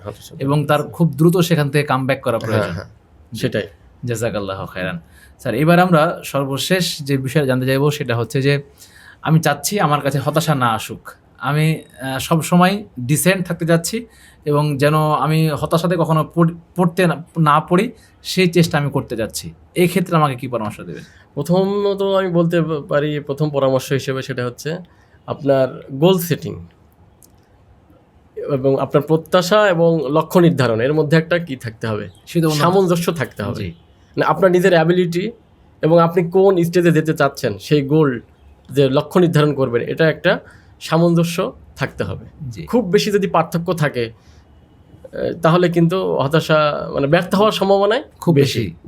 এবং তার খুব দ্রুত সেখান থেকে কামব্যাক করা প্রয়োজন। সেটাই। জাযাকাল্লাহু খায়রান। স্যার এবার আমরা সর্বশেষ যে বিষয়ে জানতে চাইবো সেটা হচ্ছে যে আমি চাচ্ছি আমার কাছে হতাশা না আসুক, আমি সব সময় ডিসেন্ট থাকতে যাচ্ছি এবং যেন আমি হতাশাতে কখনো পড়তে না পড়ি সেই চেষ্টা আমি করতে যাচ্ছি। এই ক্ষেত্রে আমাকে কি পরামর্শ দেবেন? প্রথমত আমি বলতে পারি, প্রথম পরামর্শ হিসেবে সেটা হচ্ছে আপনার গোল সেটিং এবং আপনার প্রত্যাশা এবং লক্ষ্য নির্ধারণ, এর মধ্যে একটা কি থাকতে হবে, সামঞ্জস্য থাকতে হবে। না আপনার নিজের অ্যাবিলিটি এবং আপনি কোন স্টেজে যেতে চাচ্ছেন সেই গোল যে লক্ষ্য নির্ধারণ করবেন, এটা একটা সামঞ্জস্য থাকতে হবে। খুব বেশি যদি পার্থক্য থাকে তাহলে কিন্তু হতাশা মানে ব্যর্থ হওয়ার সম্ভাবনায় খুব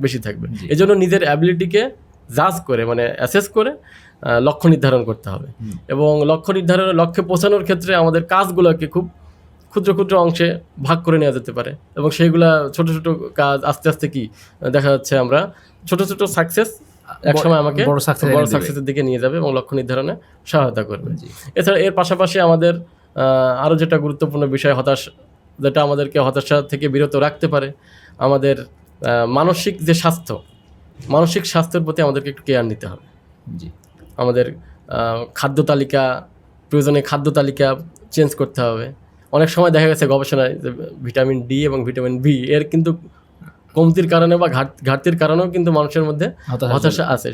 বেশি থাকবে। এজন্য নিজের অ্যাবিলিটিকে জাজ করে মানে অ্যাসেস করে লক্ষ্য নির্ধারণ করতে হবে এবং লক্ষ্য নির্ধারণের লক্ষ্যে পৌঁছানোর ক্ষেত্রে আমাদের কাজগুলোকে খুব ক্ষুদ্র ক্ষুদ্র অংশে ভাগ করে নেওয়া যেতে পারে এবং সেইগুলা ছোট ছোট কাজ আস্তে আস্তে কি দেখা যাচ্ছে আমরা ছোট ছোট সাকসেস একসময় আমাকে বড় সাকসেসের দিকে নিয়ে যাবে এবং লক্ষ্য নির্ধারণে সহায়তা করবে। এছাড়া এর পাশাপাশি আমাদের আরও যেটা গুরুত্বপূর্ণ বিষয় যেটা আমাদেরকে হতাশা থেকে বিরত রাখতে পারে, আমাদের মানসিক যে মানসিক স্বাস্থ্যের প্রতি আমাদেরকে একটু কেয়ার নিতে হবে। আমাদের খাদ্য তালিকা, প্রয়োজনে খাদ্য তালিকা চেঞ্জ করতে হবে। অনেক সময় দেখা গেছে গবেষণায় যে ভিটামিন ডি এবং ভিটামিন বি এর কিন্তু কমতির কারণে বা ঘাটতির কারণেও কিন্তু মানুষের মধ্যে হতাশা আছে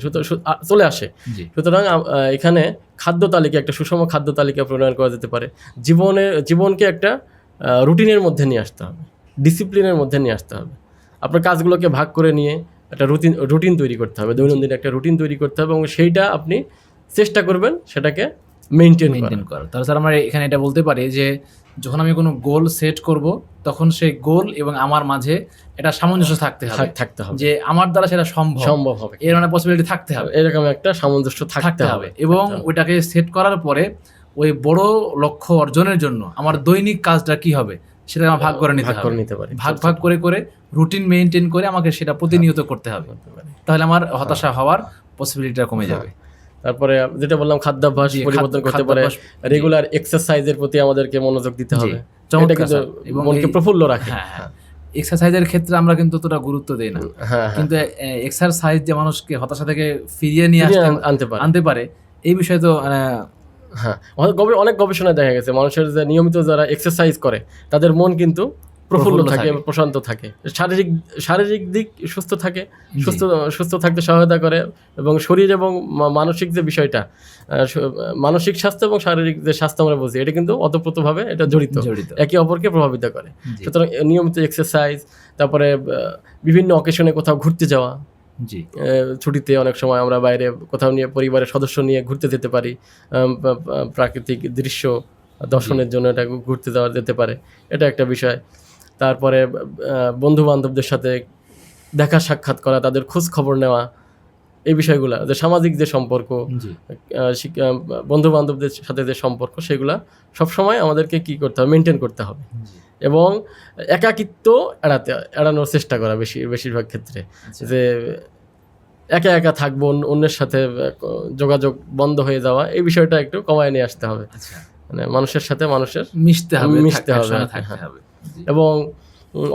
চলে আসে। সুতরাং এখানে খাদ্য তালিকা, একটা সুষম খাদ্য তালিকা প্রণয়ন করা যেতে পারে। জীবনকে একটা রুটিনের মধ্যে নিয়ে আসতে হবে, ডিসিপ্লিনের মধ্যে নিয়ে আসতে হবে। আপনার কাজগুলোকে ভাগ করে নিয়ে একটা রুটিন তৈরি করতে হবে, দৈনন্দিন একটা রুটিন তৈরি করতে হবে এবং সেইটা আপনি চেষ্টা করবেন সেটাকে মেনটেন করার। তাহলে স্যার আমরা এখানে এটা বলতে পারি যে যখন আমি কোনো গোল সেট করব তখন সেই গোল এবং আমার মাঝে এটা সামঞ্জস্য থাকতে হবে যে আমার দ্বারা সেটা সম্ভব হবে, এর মানে পসিবিলিটি থাকতে হবে, এরকম একটা সামঞ্জস্য থাকতে হবে এবং ওইটাকে সেট করার পরে ওই বড় লক্ষ্য অর্জনের জন্য আমার দৈনিক কাজটা কি হবে সেটা আমার ভাগ করে নিতে পারি। ভাগ করে রুটিন মেনটেন করে আমাকে সেটা প্রতিনিয়ত করতে হবে, তাহলে আমার হতাশা হওয়ার পসিবিলিটিটা কমে যাবে। তারপরে যেটা বললাম খাদ্যাভ্যাস পরিবর্তন করতে পারে, রেগুলার এক্সারসাইজের প্রতি আমাদেরকে মনোযোগ দিতে হবে, এটা কিন্তু মনকে প্রফুল্ল রাখে। এক্সারসাইজের ক্ষেত্রে আমরা কিন্তু অতটা গুরুত্ব দেই না, কিন্তু এক্সারসাইজ যে মানুষকে হতাশা থেকে ফিরিয়ে নিয়ে আনতে পারে এই বিষয়ে তো অনেক গবেষণায় দেখা গেছে মানুষের যে নিয়মিত যারা এক্সারসাইজ করে তাদের মন কিন্তু প্রফুল্ল থাকে, প্রশান্ত থাকে, শারীরিক দিক সুস্থ থাকে, সুস্থ থাকতে সহায়তা করে এবং শরীর এবং মানসিক যে বিষয়টা, মানসিক স্বাস্থ্য এবং শারীরিক যে স্বাস্থ্য আমরা বুঝি এটা কিন্তু ওতপ্রোতভাবে এটা জড়িত, একে অপরকে প্রভাবিত করে। সুতরাং নিয়মিত এক্সারসাইজ, তারপরে বিভিন্ন অকেশনে কোথাও ঘুরতে যাওয়া, ছুটিতে অনেক সময় আমরা বাইরে কোথাও নিয়ে পরিবারের সদস্য নিয়ে ঘুরতে যেতে পারি, প্রাকৃতিক দৃশ্য দর্শনের জন্য এটা ঘুরতে যাওয়া যেতে পারে, এটা একটা বিষয়। তারপরে বন্ধু বান্ধবদের সাথে দেখা সাক্ষাৎ করা, তাদের খোঁজ খবর নেওয়া, এই বিষয়গুলো, যে সামাজিক যে সম্পর্ক, জি বন্ধু বান্ধবদের সাথে যে সম্পর্ক, সেগুলা সবসময় আমাদেরকে কি করতে হবে, মেনটেন করতে হবে। জি এবং একাকিত্ব এড়ানোর চেষ্টা করা বেশিরভাগ ক্ষেত্রে, আচ্ছা। যে একা একা থাকবো, অন্যের সাথে যোগাযোগ বন্ধ হয়ে যাওয়া, এই বিষয়টা একটু কমায় নিয়ে আসতে হবে। আচ্ছা মানে মানুষের সাথে মানুষের মিশতে হবে মিশতে হবে, একসঙ্গে হ্যাঁ। থাকতে হবে। জি এবং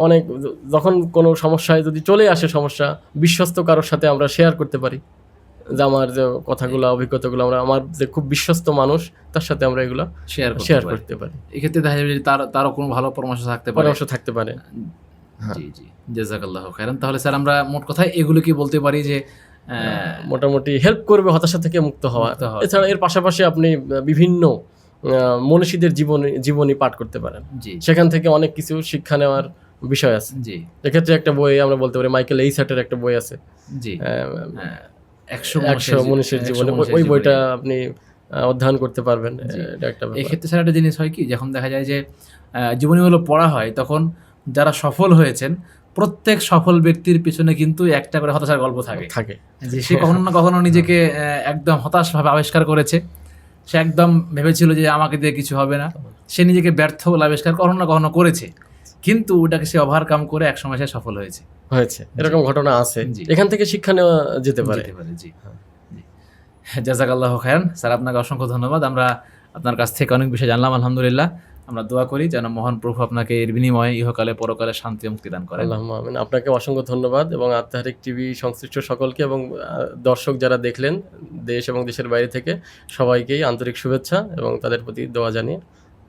অনেক যখন কোনো সমস্যায় যদি চলে আসে সমস্যা, বিশ্বস্ত কারোর সাথে আমরা শেয়ার করতে পারি, যে আমার যে কথাগুলো, অভিজ্ঞতাগুলো, আমার যে খুব বিশ্বস্ত মানুষ, তার সাথে আমরা এগুলো শেয়ার শেয়ার করতে করতে পারি, এক্ষেত্রে দেখা যাবে যে তারও কোনো ভালো পরামর্শ থাকতে পারে। পরামর্শ থাকতে পারে। জি জি জাযাকাল্লাহু খাইরান। তাহলে স্যার আমরা মোট কথায় এগুলো কি বলতে পারি যে মোটামুটি হেল্প করবে হতাশা থেকে মুক্ত হওয়া। মুক্ত হওয়া। এছাড়া এর পাশাপাশি আপনি বিভিন্ন মনীষীদের জীবনী পাঠ করতে পারেন, জি সেখান থেকে অনেক কিছু শিক্ষা নেওয়ার বিষয় আছে। জি এক্ষেত্রে একটা বই আমরা বলতে পারি, মাইকেল এইসার্টের একটা বই আছে, জি আহ, 100 মনীষীর জীবনে, ওই বইটা আপনি অধ্যয়ন করতে পারবেন। এটা একটা ব্যাপার। এক্ষেত্রে স্যার একটা জিনিস হয় কি, যখন দেখা যায় যে জীবনীগুলো পড়া হয়, তখন যারা সফল হয়েছেন প্রত্যেক সফল ব্যক্তির পিছনে কিন্তু একটা করে হতাশার গল্প থাকে, যে সে কখনো না কখনো নিজেকে একদম হতাশভাবে আবিষ্কার করেছে। সে একদম ভেবেছিল যে আমাকে দিয়ে কিছু হবে না, সে নিজেকে ব্যর্থ বলে আবিষ্কার কখনো না কখনো করেছে, কিন্তু ওটাকে সে ওভারকাম করে একসময় সে সফল হয়েছে। এরকম ঘটনা আছে, জি। এখান থেকে শিক্ষা নেওয়া যেতে পারে। জি জি জাযাকাল্লাহু খাইরান। স্যার আপনাকে অসংখ্য ধন্যবাদ। আমরা আপনার কাছ থেকে অনেক বিষয় জানলাম, আলহামদুলিল্লাহ। আমরা দোয়া করি যেন মহান প্রভু আপনাকে এর বিনিময়ে ইহকালে পরকালে শান্তি ও মুক্তি দান করেন। আল্লাহুম্মা আমিন। আপনাকে অসংখ্য ধন্যবাদ, এবং আত্মহারিক টিভি সংশ্লিষ্ট সকলকে এবং দর্শক যারা দেখলেন দেশ এবং দেশের বাইরে থেকে, সবাইকেই আন্তরিক শুভেচ্ছা এবং তাদের প্রতি দোয়া জানিয়ে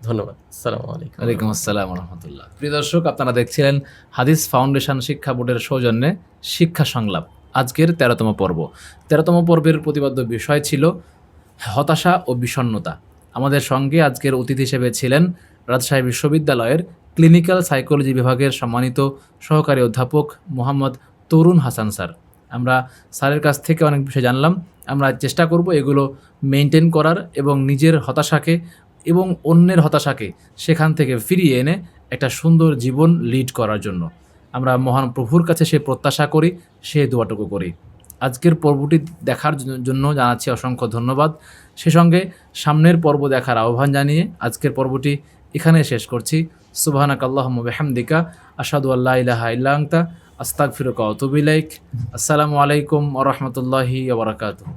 ধন্যবাদ। আসসালামু আলাইকুম। ওয়ালাইকুম আসসালাম ওয়া রাহমাতুল্লাহ। প্রিয় দর্শক, আপনারা দেখছিলেন হাদিস ফাউন্ডেশন শিক্ষা বোর্ডের সৌজন্যে শিক্ষা সংলাপ, আজকের 13তম পর্ব। 13তম পর্বের প্রতিপাদ্য বিষয় ছিল হতাশা ও বিষণ্ণতা। আমাদের সঙ্গে আজকের অতিথি হিসেবে ছিলেন রাজশাহী বিশ্ববিদ্যালয়ের ক্লিনিক্যাল সাইকোলজি বিভাগের সম্মানিত সহকারী অধ্যাপক মোহাম্মদ তরুণ হাসান স্যার। আমরা স্যারের কাছ থেকে অনেক বিষয় জানলাম। আমরা চেষ্টা করব এগুলো মেনটেন করার এবং নিজের হতাশাকে এবং অন্যের হতাশাকে সেখান থেকে ফিরিয়ে এনে একটা সুন্দর জীবন লিড করার জন্য। আমরা মহান প্রভুর কাছে সে প্রত্যাশা করি, সে দোয়াটুকু করি। আজকের পর্বটি দেখার জন্য জানাচ্ছি অসংখ্য ধন্যবাদ। সে সঙ্গে সামনের পর্ব দেখার আহ্বান জানিয়ে আজকের পর্বটি এখানে শেষ করছি। সুবহানাকাল্লাহুম্মা বিহামদিকা আশহাদু আল্লা ইলাহা ইল্লা আনতা আস্তাগফিরুকা ওয়া আতুবু ইলাইক। আসসালামু আলাইকুম ওয়া রাহমাতুল্লাহি ওয়া বারাকাতুহু।